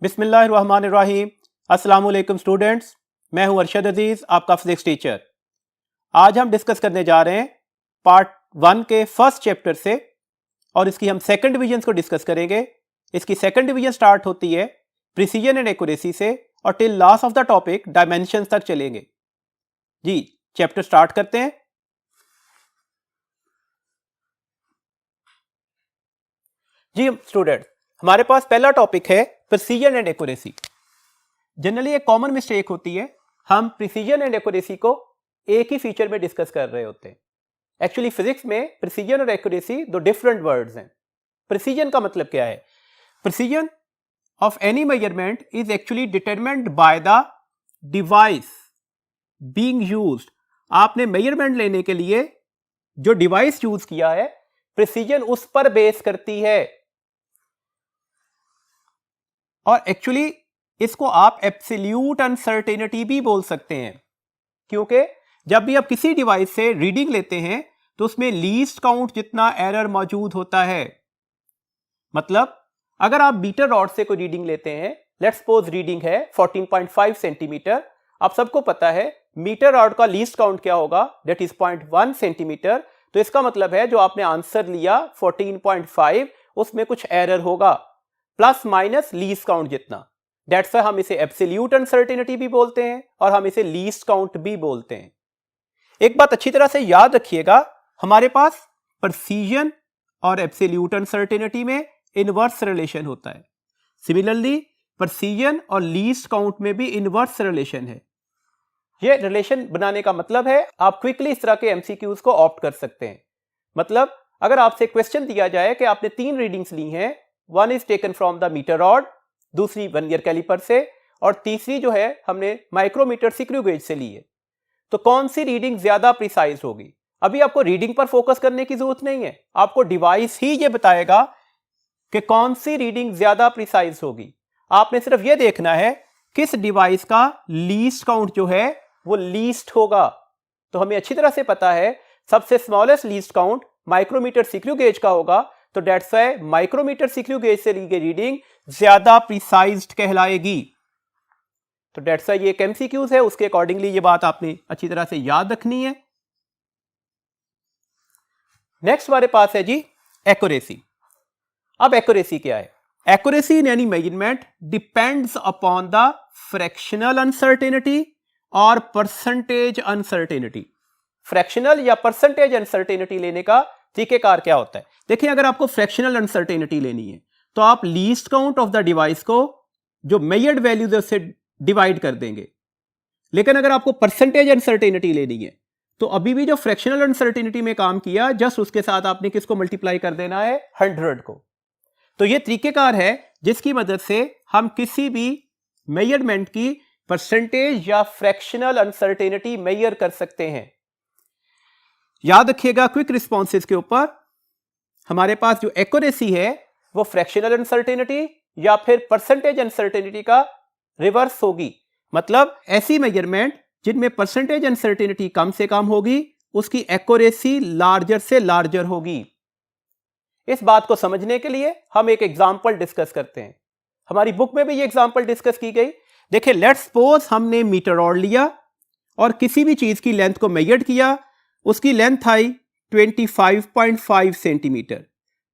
बिस्मिल्लाहिर्रहमानिर्रहीम। अस्सलाम वालेकुम स्टूडेंट्स, मैं हूं अरशद अजीज, आपका फिजिक्स टीचर। आज हम डिस्कस करने जा रहे हैं पार्ट 1 के फर्स्ट चैप्टर से और इसकी हम सेकंड डिवीजन को डिस्कस करेंगे। इसकी सेकंड डिवीजन स्टार्ट होती है प्रिसीजन एंड एक्यूरेसी से और till last of the topic dimension तक चलेंगे। जी चैप्टर स्टार्ट करते हैं। जी स्टूडेंट, हमारे पास पहला टॉपिक है प्रिसीजन एंड एक्यूरेसी। जनरली एक कॉमन मिस्टेक होती है, हम प्रिसीजन एंड एक्यूरेसी को एक ही फीचर में डिस्कस कर रहे होते हैं। एक्चुअली फिजिक्स में प्रिसीजन और एक्यूरेसी दो डिफरेंट वर्ड्स हैं। प्रिसीजन का मतलब क्या है? Precision of any measurement is actually determined by the device being used. आपने मेजरमेंट लेने के लिए जो डिवाइस यूज किया है, प्रिसीजन उस पर बेस करती है। और एक्चुअली इसको आप एब्सोल्यूट अनसर्टेनिटी भी बोल सकते हैं, क्योंकि जब भी आप किसी डिवाइस से रीडिंग लेते हैं तो उसमें लीस्ट काउंट जितना एरर मौजूद होता है। मतलब अगर आप मीटर रॉड से कोई रीडिंग लेते हैं, लेट्स सपोज रीडिंग है 14.5 सेंटीमीटर। आप सबको पता है मीटर रॉड का लीस्ट काउंट क्या होगा, दैट इज 0.1 सेंटीमीटर। तो इसका मतलब है जो आपने आंसर लिया 14.5, उसमें कुछ एरर होगा प्लस माइनस लीस्ट काउंट जितना। दैट्स व्हाई हम इसे एब्सोल्यूट अनसर्टेनिटी भी बोलते हैं और हम इसे लीस्ट काउंट भी बोलते हैं। एक बात अच्छी तरह से याद रखिएगा, हमारे पास प्रिसीजन और एब्सोल्यूट अनसर्टेनिटी में इनवर्स रिलेशन होता है। सिमिलरली प्रिसीजन और लीस्ट काउंट में भी इनवर्स रिलेशन है। यह रिलेशन बनाने का मतलब है आप क्विकली इस तरह के एमसीक्यूज को ऑप्ट कर सकते हैं। मतलब अगर आपसे क्वेश्चन दिया जाए कि आपने 3 रीडिंग्स ली हैं, one is taken from the metre rod, दूसरी वर्नियर कैलिपर से और तीसरी जो है हमने माइक्रोमीटर स्क्रू गेज से ली है, तो कौन सी रीडिंग ज्यादा प्रिसाइज होगी? अभी आपको रीडिंग पर फोकस करने की जरूरत नहीं है, आपको डिवाइस ही ये बताएगा कि कौन सी रीडिंग ज्यादा प्रिसाइज होगी। आपने सिर्फ ये देखना है किस डिवाइस का लीस्ट काउंट जो है वो लीस्ट होगा। तो हमें अच्छी तरह से पता है सबसे smallest least count micrometer screw gauge का होगा, तो that's why micrometer screw gauge से ली गई रीडिंग ज्यादा प्रिसाइज्ड कहलाएगी। तो दैट्स व्हाई ये एक एमसीक्यूज है, उसके अकॉर्डिंगली ये बात आपने अच्छी तरह से याद रखनी है। नेक्स्ट हमारे पास है जी एक्यूरेसी। अब एक्यूरेसी क्या है? Accuracy in any measurement depends upon the fractional uncertainty और परसेंटेज अनसर्टेनिटी। फ्रैक्शनल या परसेंटेज अनसर्टेनिटी लेने का तरीकेकार क्या होता है? देखिए, अगर आपको फ्रैक्शनल अनसर्टेनिटी लेनी है तो आप least count of the device को जो मेजर्ड वैल्यू है उससे डिवाइड कर देंगे। लेकिन अगर आपको परसेंटेज अनसर्टेनिटी लेनी है तो अभी भी जो फ्रैक्शनल अनसर्टेनिटी में काम किया, जस्ट उसके साथ आपने किसको मल्टीप्लाई कर देना है? 100 को। तो ये तरीकेकार है जिसकी मदद से हम किसी भी मेजरमेंट की परसेंटेज या फ्रैक्शनल अनसर्टेनिटी मेजर कर सकते हैं। याद रखिएगा क्विक रिस्पॉन्सेज के ऊपर हमारे पास जो एक्यूरेसी है वो फ्रैक्शनल अनसर्टेनिटी या फिर परसेंटेज अनसर्टेनिटी का रिवर्स होगी। मतलब ऐसी मेजरमेंट जिनमें परसेंटेज अनसर्टेनिटी कम से कम होगी, उसकी एक्यूरेसी लार्जर से लार्जर होगी। इस बात को समझने के लिए हम एक एग्जांपल डिस्कस करते हैं। हमारी बुक में भी ये एग्जांपल डिस्कस की गई। देखिए, लेट्स सपोज हमने मीटर रॉड लिया और किसी भी चीज की लेंथ को मेजर किया। उसकी लेंथ आई 25.5 सेंटीमीटर,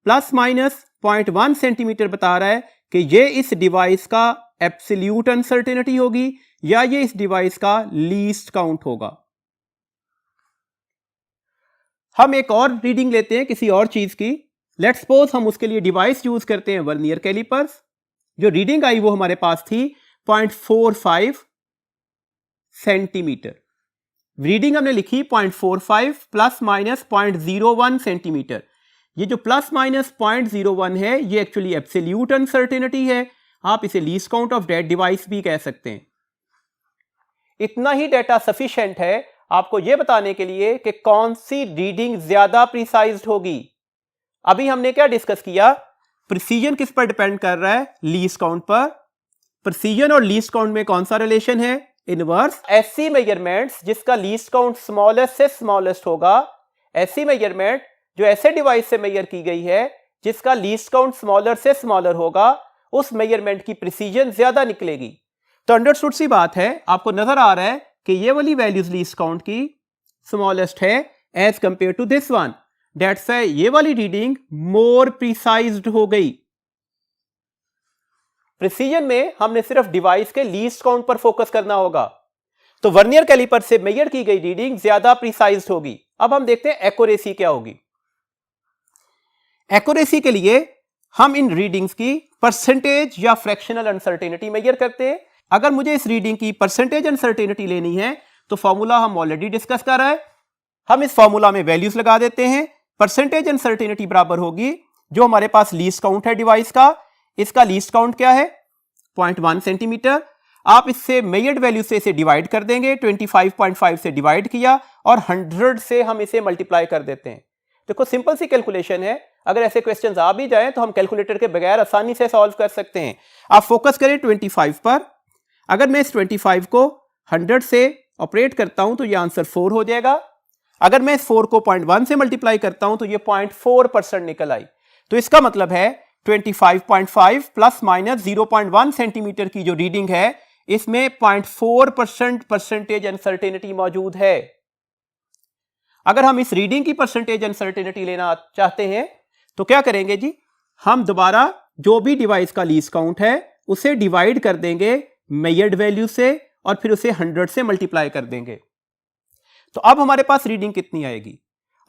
प्लस माइनस 0.1 सेंटीमीटर बता रहा है कि ये इस डिवाइस का एब्सोल्यूट अनसर्टेनिटी होगी या ये इस डिवाइस का लीस्ट काउंट होगा। हम एक और रीडिंग लेते हैं किसी और चीज की। लेट्स सपोज हम उसके लिए डिवाइस यूज करते हैं वर्नियर कैलिपर्स। जो रीडिंग आई वो हमारे पास थी 0.45 सेंटीमीटर। रीडिंग हमने लिखी 0.45 प्लस माइनस 0.01 सेंटीमीटर। ये जो प्लस माइनस 0.01 है ये एक्चुअली एब्सोल्यूट अनसर्टेनिटी है। आप इसे least count of that device भी कह सकते हैं। इतना ही डेटा सफिशिएंट है आपको यह बताने के लिए कि कौन सी रीडिंग ज्यादा प्रिसाइज्ड होगी। अभी हमने क्या डिस्कस किया? प्रिसीजन किस पर डिपेंड कर रहा है? लीस्ट काउंट पर। प्रिसीजन और लीस्ट काउंट में कौन सा रिलेशन है? इनवर्स। ऐसी मेजरमेंट्स जिसका लीस्ट काउंट स्मॉलेस्ट से स्मॉलेस्ट होगा, ऐसी मेजरमेंट जो ऐसे डिवाइस से मेजर की गई है जिसका लीस्ट काउंट स्मॉलर से स्मॉलर होगा, उस मेजरमेंट की प्रिसीजन ज्यादा निकलेगी। तो अंडरस्टूड सी बात है, आपको नजर आ रहा है कि ये वाली वैल्यूज लीस्ट काउंट की स्मॉलेस्ट है as compare to this one, that's why ये वाली रीडिंग मोर प्रिसाइज्ड हो गई। प्रिसीजन में हमने सिर्फ डिवाइस के लीस्ट काउंट पर फोकस करना होगा, तो वर्नियर कैलिपर से मेजर की गई रीडिंग ज्यादा प्रिसाइज्ड होगी। अब हम देखते हैं एक्यूरेसी क्या होगी। एक्यूरेसी के लिए हम इन रीडिंग्स की परसेंटेज या फ्रैक्शनल अनसर्टेनिटी मेजर करते हैं। अगर मुझे इस रीडिंग की परसेंटेज अनसर्टेनिटी लेनी है तो फॉर्मूला हम ऑलरेडी डिस्कस कर रहे हैं। हम इस फॉर्मूला में वैल्यूज लगा देते हैं। परसेंटेज अनसर्टेनिटी बराबर होगी जो हमारे पास लीस्ट काउंट है डिवाइस का, इसका लीस्ट काउंट क्या है 0.1 सेंटीमीटर। आप इससे मेजर्ड वैल्यू से इसे डिवाइड कर देंगे, 25.5 से डिवाइड किया और 100 से हम इसे मल्टीप्लाई कर देते हैं। देखो सिंपल सी कैलकुलेशन है, अगर ऐसे क्वेश्चंस आ भी जाएं तो हम कैलकुलेटर के बगैर आसानी से सॉल्व कर सकते हैं। आप फोकस करें 25 पर। अगर मैं इस 25 को 100 से ऑपरेट करता हूं तो ये आंसर 4 हो जाएगा। अगर मैं इस 4 को 0.1 से मल्टीप्लाई करता हूं तो ये 0.4% निकल आई। तो इसका मतलब है 25.5 प्लस माइनस 0.1 सेंटीमीटर की जो रीडिंग है इसमें 0.4% परसेंटेज अनसर्टेनिटी मौजूद है। अगर हम इस रीडिंग की परसेंटेज अनसर्टेनिटी लेना चाहते हैं तो क्या करेंगे जी, हम दोबारा जो भी डिवाइस का लीस्ट काउंट है उसे डिवाइड कर देंगे मेजर्ड वैल्यू से और फिर उसे 100 से मल्टीप्लाई कर देंगे। तो अब हमारे पास रीडिंग कितनी आएगी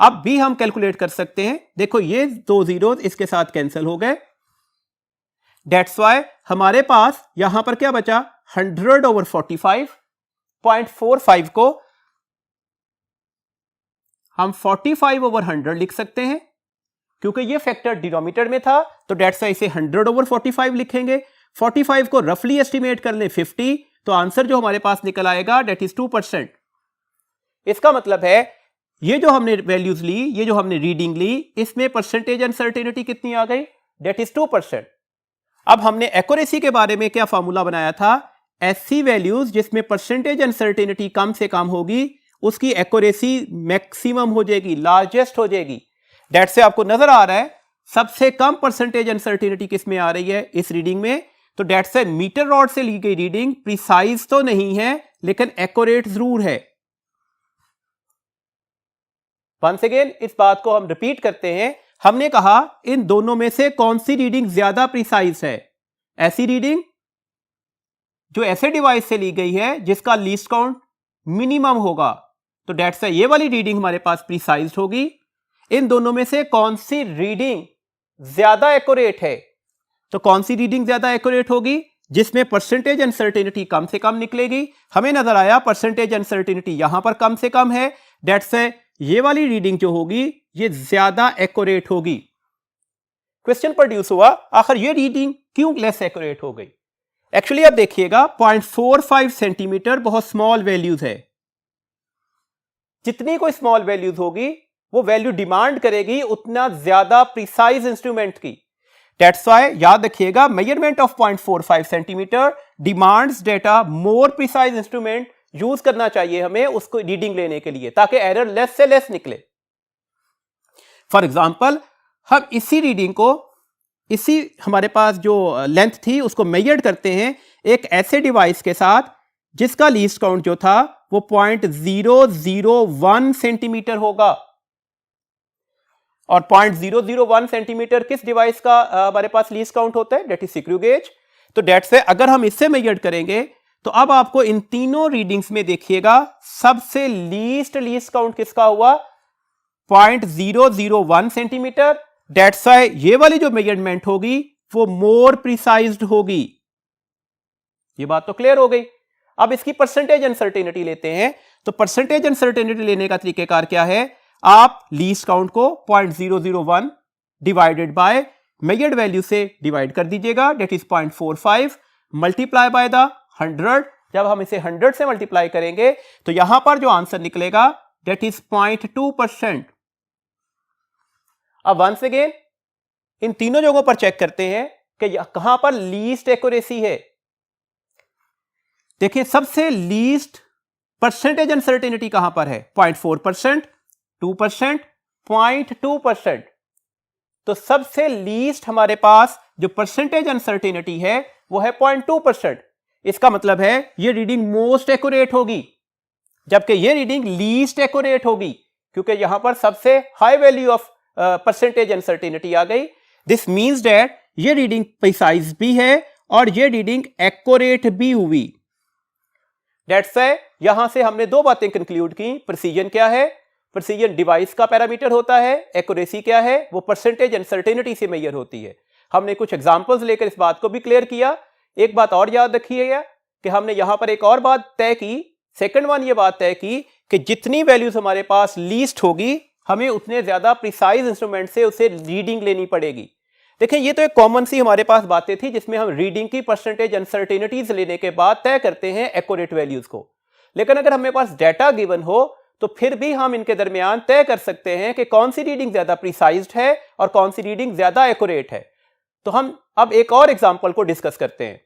अब भी हम कैलकुलेट कर सकते हैं। देखो ये 2 जीरोस इसके साथ कैंसिल हो गए, दैट्स व्हाई हमारे पास यहां पर क्या बचा 100/45। 0.45 को हम 45/100 लिख सकते हैं क्योंकि ये फैक्टर डिनोमिनेटर में था, तो दैट्स व्हाई इसे 100/45 लिखेंगे। 45 को रफली एस्टिमेट कर लें 50, तो आंसर जो हमारे पास निकल आएगा दैट इज 2%। इसका मतलब है ये जो हमने वैल्यूज ली, ये जो हमने रीडिंग ली, इसमें परसेंटेज अनसर्टेनिटी कितनी आ गई दैट इज 2%। अब हमने एक्यूरेसी के बारे में क्या फॉर्मूला बनाया था, ऐसी वैल्यूज जिसमें परसेंटेज अनसर्टेनिटी कम से कम होगी उसकी एक्यूरेसी मैक्सिमम हो जाएगी, लार्जेस्ट हो जाएगी। दैट से आपको नजर आ रहा है सबसे कम परसेंटेज अनसर्टेनिटी किस में आ रही है इस रीडिंग में, तो दैट से मीटर रॉड से ली गई रीडिंग प्रिसाइज तो नहीं है लेकिन एक्यूरेट जरूर है। वंस अगेन इस बात को हम रिपीट करते हैं, हमने कहा इन दोनों में से कौन सी रीडिंग ज्यादा प्रिसाइज है, ऐसी रीडिंग जो ऐसे डिवाइस से ली गई है जिसका लीस्ट काउंट मिनिमम होगा, तो दैट्स ये वाली रीडिंग हमारे पास प्रिसाइज होगी। इन दोनों में से कौन सी रीडिंग ज्यादा एक्यूरेट है, तो कौन सी रीडिंग ज्यादा एक्यूरेट होगी जिसमें परसेंटेज अनसर्टेनिटी कम से कम निकलेगी। हमें नजर आया परसेंटेज अनसर्टेनिटी यहां पर कम से कम है, दैट्स ये वाली रीडिंग जो होगी ये ज्यादा एक्यूरेट होगी। क्वेश्चन प्रोड्यूस हुआ आखिर ये रीडिंग क्यों लेस एक्यूरेट हो गई। एक्चुअली अब देखिएगा 0.45 सेंटीमीटर बहुत स्मॉल वैल्यूज है, जितनी कोई स्मॉल वैल्यूज होगी वो वैल्यू डिमांड करेगी उतना ज्यादा प्रिसाइज इंस्ट्रूमेंट की। दैट्स व्हाई याद रखिएगा measurement of 0.45 centimetre demands data more precise instrument use करना चाहिए हमें उसको रीडिंग लेने के लिए ताकि एरर लेस से लेस निकले। फॉर एग्जाम्पल हम इसी रीडिंग को, इसी हमारे पास जो लेंथ थी उसको मेजर करते हैं एक ऐसे डिवाइस के साथ जिसका लीस्ट काउंट जो था वो 0.001 सेंटीमीटर होगा। और 0.001 सेंटीमीटर किस डिवाइस का हमारे पास लीस्ट काउंट होता है, दैट इज स्क्रू गेज। तो दैट से अगर हम इससे मेजर करेंगे तो अब आपको इन तीनों रीडिंग्स में देखिएगा सबसे लीस्ट काउंट किसका हुआ 0.001 सेंटीमीटर। दैट्स व्हाई ये वाली जो मेजरमेंट होगी वो मोर प्रिसाइज्ड होगी। ये बात तो क्लियर हो गई। अब इसकी परसेंटेज अनसर्टेनिटी लेते हैं, तो परसेंटेज अनसर्टेनिटी लेने का तरीकेकार क्या है, आप लीस्ट काउंट को 0.001 डिवाइडेड बाय मेजर्ड वैल्यू से डिवाइड कर दीजिएगा, that is 0.45 multiply by the 100। जब हम इसे 100 से मल्टीप्लाई करेंगे तो यहां पर जो आंसर निकलेगा दैट इज 0.2%। अब वंस अगेन इन तीनों जगहों पर चेक करते हैं कि कहां पर लीस्ट एक्यूरेसी है। देखिए सबसे लीस्ट परसेंटेज अनसर्टेनिटी कहां पर है 0.4%, 2%, 0.2%। तो सबसे लीस्ट हमारे पास जो परसेंटेज अनसर्टेनिटी है वो है 0.2%। इसका मतलब है ये रीडिंग मोस्ट एक्यूरेट होगी, जबकि ये रीडिंग लीस्ट एक्यूरेट होगी, क्योंकि यहां पर सबसे high value of percentage uncertainty आ गई। दिस मीन्स दैट ये रीडिंग प्रिसाइज भी है और ये रीडिंग एक्यूरेट भी हुई। दैट्स व्हाई यहां से हमने दो बातें कंक्लूड की। प्रिसीजन क्या है? प्रिसीजन डिवाइस का पैरामीटर होता है। एक्यूरेसी क्या है? वो परसेंटेज अनसर्टेनिटी से मेजर होती है। हमने कुछ एग्जांपल्स लेकर इस बात को भी क्लियर किया। एक बात और याद रखिएगा कि हमने यहां पर एक और बात तय की, सेकंड वन ये बात तय की कि जितनी वैल्यूज हमारे पास लीस्ट होगी हमें उतने ज्यादा प्रिसाइज इंस्ट्रूमेंट से उसे रीडिंग लेनी पड़ेगी। देखिए ये तो एक कॉमन सी हमारे पास बातें थी जिसमें हम रीडिंग की परसेंटेज अनसर्टेनिटीज लेने के बाद तय करते हैं एक्यूरेट वैल्यूज को। लेकिन अगर हमें पास डाटा गिवन हो तो फिर भी हम इनके दरमियान तय कर सकते हैं कि कौन सी रीडिंग ज्यादा प्रिसाइज्ड है और कौन सी रीडिंग ज्यादा एक्यूरेट है। तो हम अब एक और एग्जांपल को डिस्कस करते हैं।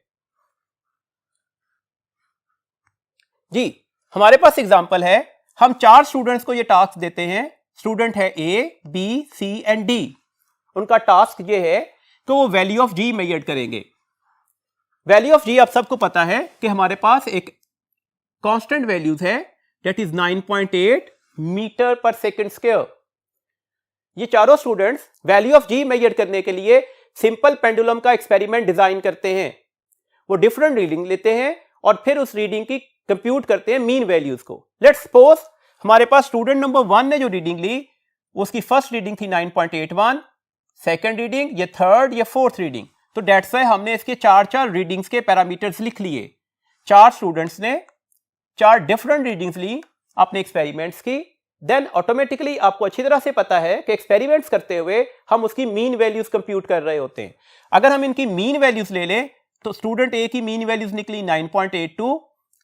जी हमारे पास एग्जांपल है, हम 4 स्टूडेंट्स को ये टास्क देते हैं। स्टूडेंट है A, B, C and D. उनका टास्क ये है कि वो वैल्यू ऑफ जी मेजर करेंगे। वैल्यू ऑफ जी आप सबको पता है कि हमारे पास एक कांस्टेंट वैल्यूज है, that is 9.8 metre per second square. ये चारों students value of g measure करने के लिए सिंपल पेंडुलम का एक्सपेरिमेंट डिजाइन करते हैं। वो डिफरेंट रीडिंग लेते हैं और फिर उस रीडिंग की कंप्यूट करते हैं मीन वैल्यूज को। लेट्स सपोज हमारे पास स्टूडेंट नंबर 1 ने जो रीडिंग ली उसकी फर्स्ट रीडिंग थी 9.81, सेकंड रीडिंग, ये थर्ड, ये फोर्थ रीडिंग। तो दैट्स व्हाई हमने इसके 4 रीडिंग्स के पैरामीटर्स लिख लिए। 4 स्टूडेंट्स ने 4 डिफरेंट रीडिंग्स ली अपने एक्सपेरिमेंट्स की। देन ऑटोमेटिकली आपको अच्छी तरह से पता है कि एक्सपेरिमेंट्स करते हुए हम उसकी मीन वैल्यूज कंप्यूट कर रहे होते हैं। अगर हम इनकी मीन वैल्यूज ले लें तो स्टूडेंट ए की मीन वैल्यूज निकली 9.82,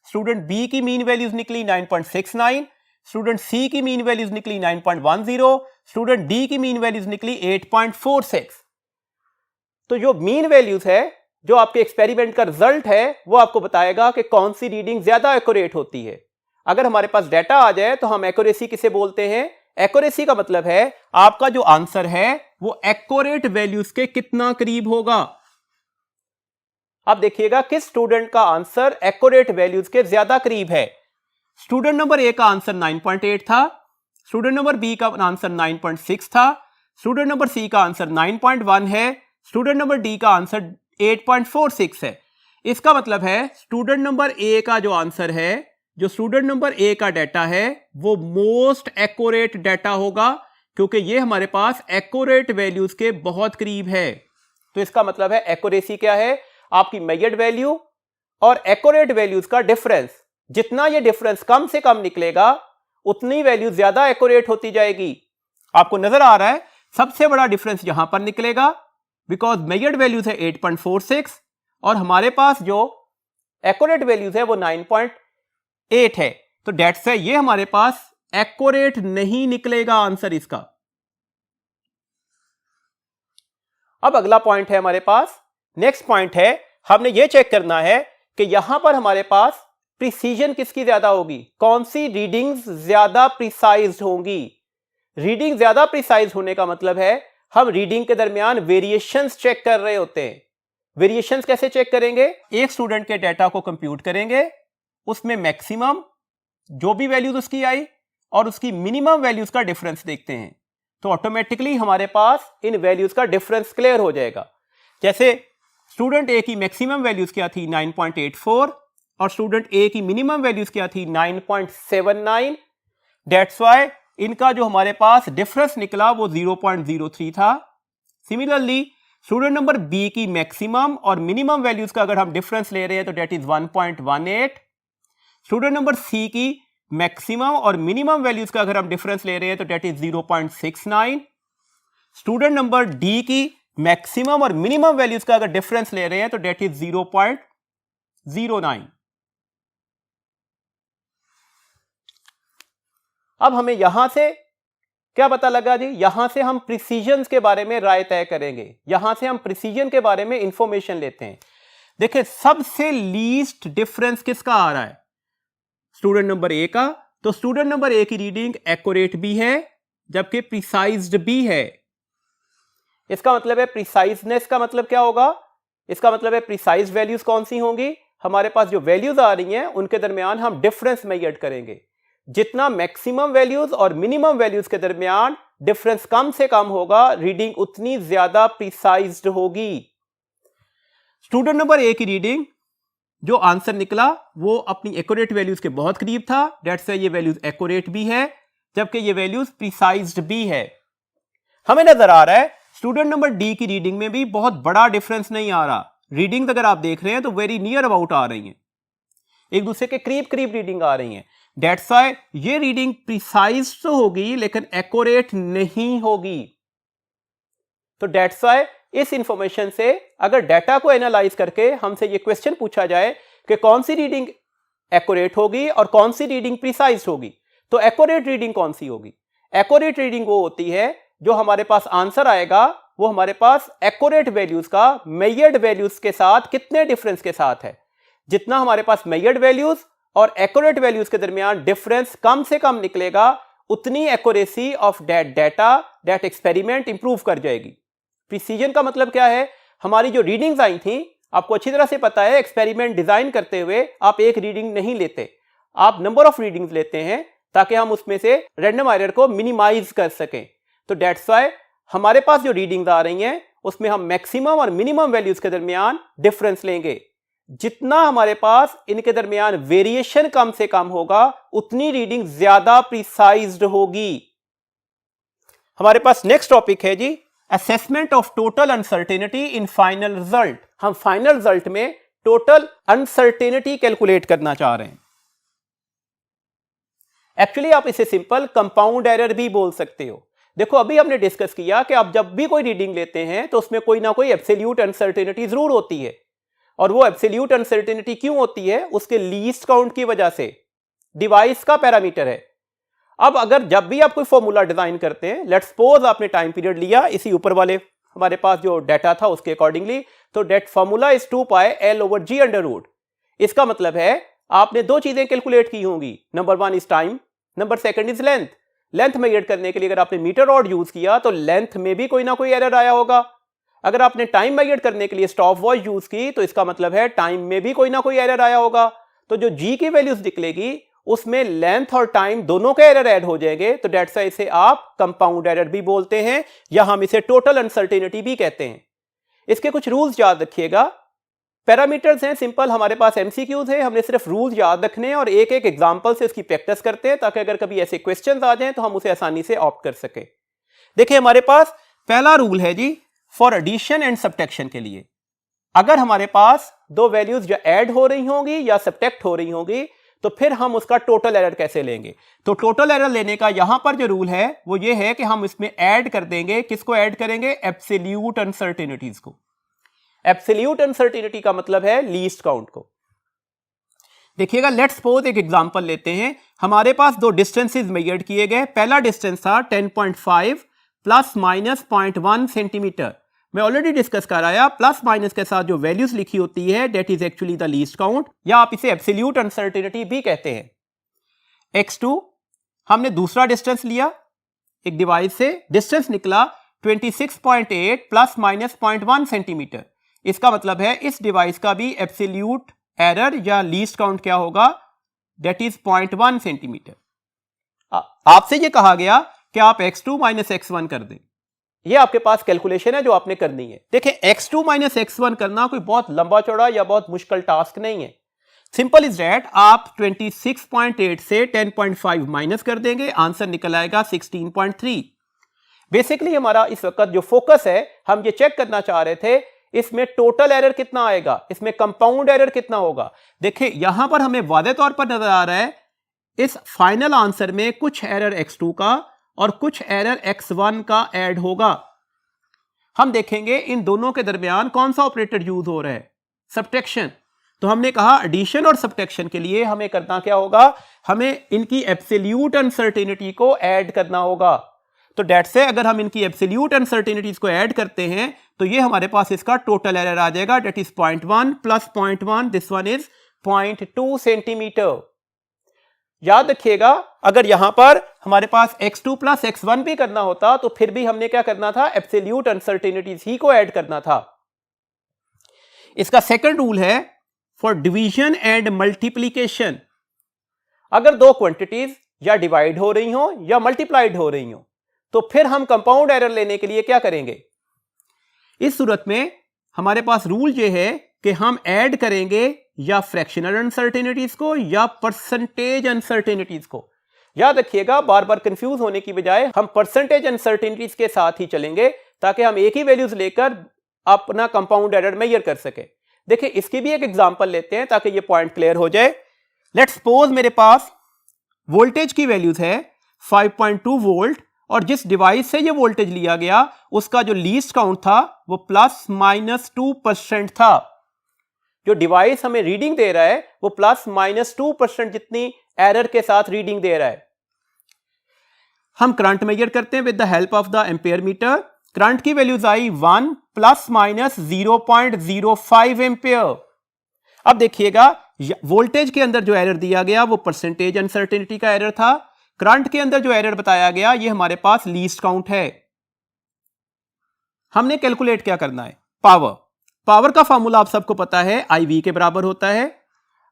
स्टूडेंट बी की मीन वैल्यूज निकली 9.69, स्टूडेंट सी की मीन वैल्यूज निकली 9.10, स्टूडेंट डी की मीन वैल्यूज निकली 8.46। तो जो मीन वैल्यूज है, जो आपके एक्सपेरिमेंट का रिजल्ट है, वो आपको बताएगा कि कौन सी रीडिंग ज्यादा एक्यूरेट होती है। अगर हमारे पास डाटा आ जाए तो हम एक्यूरेसी किसे बोलते हैं? एक्यूरेसी का मतलब है आपका जो आंसर है वो एक्यूरेट वैल्यूज के कितना करीब होगा। अब देखिएगा किस स्टूडेंट का आंसर एक्यूरेट वैल्यूज के ज्यादा करीब है। स्टूडेंट नंबर ए का आंसर 9.8 था, स्टूडेंट नंबर बी का आंसर 9.6 था, स्टूडेंट नंबर सी का आंसर 9.1 है, स्टूडेंट नंबर डी का आंसर 8.46 है। इसका मतलब है स्टूडेंट नंबर ए का जो आंसर है, जो स्टूडेंट नंबर ए का डाटा है, वो मोस्ट एक्यूरेट डाटा होगा, क्योंकि ये हमारे पास एक्यूरेट वैल्यूज के बहुत करीब है। तो इसका मतलब है एक्यूरेसी क्या है? आपकी मेजर्ड वैल्यू और एक्यूरेट वैल्यूज का डिफरेंस। जितना ये डिफरेंस कम से कम निकलेगा उतनी वैल्यू ज्यादा एक्यूरेट होती जाएगी। आपको नजर आ रहा है सबसे बड़ा डिफरेंस यहां पर निकलेगा, बिकॉज मेजर्ड वैल्यूज है 8.46 और हमारे पास जो एक्यूरेट वैल्यूज है वो 9.8 है। तो दैट्स व्हाई ये हमारे पास एक्यूरेट नहीं निकलेगा आंसर इसका। अब अगला पॉइंट है हमारे पास, नेक्स्ट पॉइंट है, हमने ये चेक करना है कि यहां पर हमारे पास प्रिसीजन किसकी ज्यादा होगी, कौन सी रीडिंग्स ज्यादा प्रिसाइज होंगी। रीडिंग ज्यादा प्रिसाइज होने का मतलब है हम रीडिंग के दरमियान वेरिएशंस चेक कर रहे होते हैं। वेरिएशंस कैसे चेक करेंगे? एक स्टूडेंट के डाटा को कंप्यूट करेंगे, उसमें मैक्सिमम जो भी वैल्यूज उसकी आई और उसकी मिनिमम वैल्यूज का डिफरेंस देखते हैं, तो ऑटोमेटिकली हमारे पास इन वैल्यूज का डिफरेंस क्लियर हो जाएगा। जैसे स्टूडेंट ए की मैक्सिमम वैल्यूज क्या थी 9.84 और स्टूडेंट ए की मिनिमम वैल्यूज क्या थी 9.79। दैट्स व्हाई इनका जो हमारे पास डिफरेंस निकला वो 0.03 था। सिमिलरली स्टूडेंट नंबर बी की मैक्सिमम और मिनिमम वैल्यूज का अगर हम डिफरेंस ले रहे हैं तो that is 1.18। Student number C की मैक्सिमम और मिनिमम वैल्यूज का अगर हम डिफरेंस ले रहे हैं तो that is 0.69। Student number D की मैक्सिमम और मिनिमम वैल्यूज का अगर डिफरेंस ले रहे हैं तो दैट इज 0.09। अब हमें यहां से क्या पता लगा जी? यहां से हम प्रिसीजन के बारे में राय तय करेंगे, यहां से हम प्रिसीजन के बारे में इंफॉर्मेशन लेते हैं। देखिए सबसे लीस्ट डिफरेंस किसका आ रहा है? स्टूडेंट नंबर ए का। तो स्टूडेंट नंबर ए की रीडिंग एक्यूरेट भी है जबकि प्रिसाइज्ड भी है। इसका मतलब है प्रिसाइजनेस का मतलब क्या होगा, इसका मतलब है प्रिसाइज वैल्यूज कौन सी होंगी, हमारे पास जो वैल्यूज आ रही हैं उनके दरमियान हम डिफरेंस मेजर करेंगे। जितना मैक्सिमम वैल्यूज और मिनिमम वैल्यूज के दरमियान डिफरेंस कम से कम होगा, रीडिंग उतनी ज्यादा प्रिसाइज्ड होगी। स्टूडेंट नंबर ए की रीडिंग जो आंसर निकला वो अपनी एक्यूरेट वैल्यूज के बहुत करीब था, दैट्स व्हाई ये वैल्यूज एक्यूरेट भी है जबकि ये वैल्यूज प्रिसाइज्ड भी है। हमें नजर आ रहा है स्टूडेंट नंबर डी की रीडिंग में भी बहुत बड़ा डिफरेंस नहीं आ रहा। रीडिंग अगर आप देख रहे हैं तो वेरी नियर अबाउट आ रही हैं, एक दूसरे के करीब करीब रीडिंग आ रही हैं। दैट्स व्हाई ये रीडिंग प्रिसाइज तो होगी लेकिन एक्यूरेट नहीं होगी। तो दैट्स व्हाई इस इंफॉर्मेशन से अगर डाटा को एनालाइज करके हमसे ये क्वेश्चन पूछा जाए कि कौन सी रीडिंग एक्यूरेट होगी और कौन सी रीडिंग प्रिसाइज होगी, तो एक्यूरेट रीडिंग कौन सी होगी? एक्यूरेट रीडिंग वो होती है जो हमारे पास आंसर आएगा वो हमारे पास एक्यूरेट वैल्यूज का मेजर्ड वैल्यूज के साथ कितने डिफरेंस के साथ है। जितना हमारे पास मेजर्ड वैल्यूज और एक्यूरेट वैल्यूज के दरमियान डिफरेंस कम से कम निकलेगा, उतनी accuracy of that data that experiment improve कर जाएगी। प्रिसीजन का मतलब क्या है? हमारी जो रीडिंग्स आई थी, आपको अच्छी तरह से पता है एक्सपेरिमेंट डिजाइन करते हुए आप एक रीडिंग नहीं लेते, आप नंबर ऑफ रीडिंग्स लेते हैं ताकि हम उसमें से रैंडम एरर को मिनिमाइज कर सकें। तो दैट्स व्हाई हमारे पास जो रीडिंग्स आ रही हैं उसमें हम मैक्सिमम और मिनिमम वैल्यूज के दरमियान डिफरेंस लेंगे। जितना हमारे पास इनके दरमियान वेरिएशन कम से कम होगा उतनी रीडिंग ज्यादा प्रिसाइज्ड होगी। हमारे पास नेक्स्ट टॉपिक है जी assessment of total uncertainty in final result. हम फाइनल रिजल्ट में टोटल अनसर्टेनिटी कैलकुलेट करना चाह रहे हैं। एक्चुअली आप इसे सिंपल कंपाउंड एरर भी बोल सकते हो। देखो अभी हमने डिस्कस किया कि आप जब भी कोई रीडिंग लेते हैं तो उसमें कोई ना कोई एब्सोल्यूट अनसर्टेनिटी जरूर होती है, और वो एब्सोल्यूट अनसर्टेनिटी क्यों होती है? उसके लीस्ट काउंट की वजह से। डिवाइस का पैरामीटर है। अब अगर जब भी आप कोई फॉर्मूला डिजाइन करते हैं, लेट्स सपोज आपने टाइम पीरियड लिया इसी ऊपर वाले हमारे पास जो डाटा था उसके अकॉर्डिंगली, तो that formula is 2πL/g under root. इसका मतलब है आपने दो चीजें कैलकुलेट की होंगी, number one is time, number second is length. Length measure करने के लिए अगर आपने मीटर रॉड यूज किया तो लेंथ में भी कोई ना कोई एरर आया होगा। अगर आपने टाइम मेजर करने के लिए स्टॉप वॉच यूज की तो इसका मतलब है टाइम में भी कोई ना कोई एरर आया होगा। तो जो जी की वैल्यूज निकलेगी उसमें लेंथ और टाइम दोनों के एरर ऐड हो जाएंगे, तो दैट्स व्हाई इसे आप कंपाउंड एरर भी बोलते हैं या हम इसे टोटल अनसर्टेनिटी भी कहते हैं। इसके कुछ रूल्स याद रखिएगा। पैरामीटर्स हैं सिंपल, हमारे पास एमसीक्यूज है, हमने सिर्फ रूल्स याद रखने हैं और एक एक एग्जांपल से उसकी प्रैक्टिस करते हैं ताकि अगर कभी ऐसे क्वेश्चंस आ जाएं तो हम उसे आसानी से ऑप्ट कर सके। देखिए हमारे पास पहला रूल है जी फॉर एडिशन एंड सब्ट्रैक्शन के लिए, अगर हमारे पास दो वैल्यूज या ऐड हो रही होंगी या सब्ट्रैक्ट हो रही होंगी तो फिर हम उसका टोटल एरर कैसे लेंगे? तो टोटल एरर लेने का यहां पर जो रूल है वो ये है कि हम इसमें ऐड कर देंगे, किसको ऐड करेंगे? एब्सोल्यूट अनसर्टेनिटीज को। एब्सोल्यूट अनसर्टेनिटी का मतलब है लीस्ट काउंट को। देखिएगा लेट्स सपोज एक एग्जांपल लेते हैं, हमारे पास दो डिस्टेंसेस मेजर्ड किए गए। पहला डिस्टेंस था 10.5 प्लस माइनस 0.1 सेंटीमीटर। मैं ऑलरेडी डिस्कस कर आया, प्लस माइनस के साथ जो वैल्यूज लिखी होती है that is actually the least count, या आप इसे एब्सोल्यूट अनसर्टेनिटी भी कहते हैं। x2 हमने दूसरा डिस्टेंस लिया एक डिवाइस से, डिस्टेंस निकला 26.8 प्लस माइनस 0.1 सेंटीमीटर। इसका मतलब है इस डिवाइस का भी एब्सोल्यूट एरर या लीस्ट काउंट क्या होगा? That is 0.1 centimetre. आपसे ये कहा गया कि आप x2 माइनस x1 कर दें। ये आपके पास कैलकुलेशन है जो आपने करनी है। देखिए x2 माइनस x1 करना कोई बहुत लंबा चौड़ा या बहुत मुश्किल टास्क नहीं है। सिंपल इज दैट आप 26.8 से 10.5 माइनस कर देंगे, आंसर निकल आएगा 16.3। बेसिकली हमारा इस वक्त जो फोकस है, हम ये चेक करना चाह रहे थे इसमें टोटल एरर कितना आएगा, इसमें कंपाउंड एरर कितना होगा। देखिए यहां पर हमें वादे तौर पर नजर आ रहा है इस फाइनल आंसर में कुछ एरर x2 का और कुछ एरर x1 का ऐड होगा। हम देखेंगे इन दोनों के दरमियान कौन सा ऑपरेटर यूज हो रहा है? सब्ट्रैक्शन। तो हमने कहा एडिशन और सब्ट्रैक्शन के लिए हमें करना क्या होगा? हमें इनकी एब्सोल्यूट अनसर्टेनिटी को ऐड करना होगा। तो दैट से अगर हम इनकी एब्सोल्यूट अनसर्टेनिटीज को ऐड करते हैं तो ये हमारे पास इसका टोटल एरर आ जाएगा, that is 0.1 plus 0.1, this one is 0.2 centimetre. याद रखिएगा, अगर यहां पर हमारे पास x2 प्लस x1 भी करना होता तो फिर भी हमने क्या करना था, एब्सोल्यूट अनसर्टेनिटीज ही को ऐड करना था। इसका सेकंड रूल है फॉर डिवीजन एंड मल्टीप्लीकेशन, अगर दो क्वांटिटीज या डिवाइड हो रही हो या मल्टीप्लाइड हो रही हो तो फिर हम कंपाउंड एरर लेने के लिए क्या करेंगे, इस सूरत में हमारे पास रूल ये है कि हम ऐड करेंगे या फ्रैक्शनल अनसर्टेनिटीज को या परसेंटेज अनसर्टेनिटीज को। याद रखिएगा, बार बार कंफ्यूज होने की बजाय हम परसेंटेज अनसर्टेनिटीज के साथ ही चलेंगे ताकि हम एक ही वैल्यूज लेकर अपना कंपाउंड एरर मेजर कर सके। देखिए, इसकी भी एक एग्जांपल लेते हैं ताकि ये पॉइंट क्लियर हो जाए। लेट्स सपोज मेरे पास वोल्टेज की वैल्यूज है 5.2 वोल्ट और जिस डिवाइस से ये वोल्टेज लिया गया उसका जो लीस्ट काउंट था वो ±2% था। जो डिवाइस हमें रीडिंग दे रहा है वो ±2% जितनी एरर के साथ रीडिंग दे रहा है। हम करंट मेजर करते हैं with the help of the ampere metre. Current की वैल्यूज आई 1 ±0.05 एम्पेयर। अब देखिएगा, वोल्टेज के अंदर जो एरर दिया गया वो परसेंटेज अनसर्टेनिटी का एरर था। करंट के अंदर जो एरर बताया गया ये हमारे पास लीस्ट काउंट है। हमने कैलकुलेट क्या करना है, पावर। पावर का फॉर्मूला आप सबको पता है, आई वी के बराबर होता है।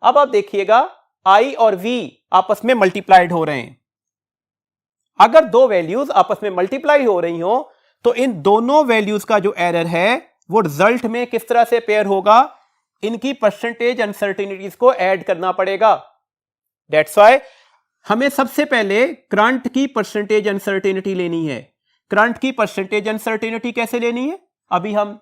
अब आप देखिएगा, आई और वी आपस में मल्टीप्लाइड हो रहे हैं। अगर दो वैल्यूज आपस में मल्टीप्लाई हो रही हो तो इन दोनों वैल्यूज का जो एरर है वो रिजल्ट में किस तरह से पेयर होगा, इनकी परसेंटेज अनसर्टेनिटीज को ऐड करना पड़ेगा। दैट्स व्हाई हमें सबसे पहले करंट की परसेंटेज अनसर्टेनिटी लेनी है। करंट की परसेंटेज अनसर्टेनिटी कैसे लेनी है, अभी हम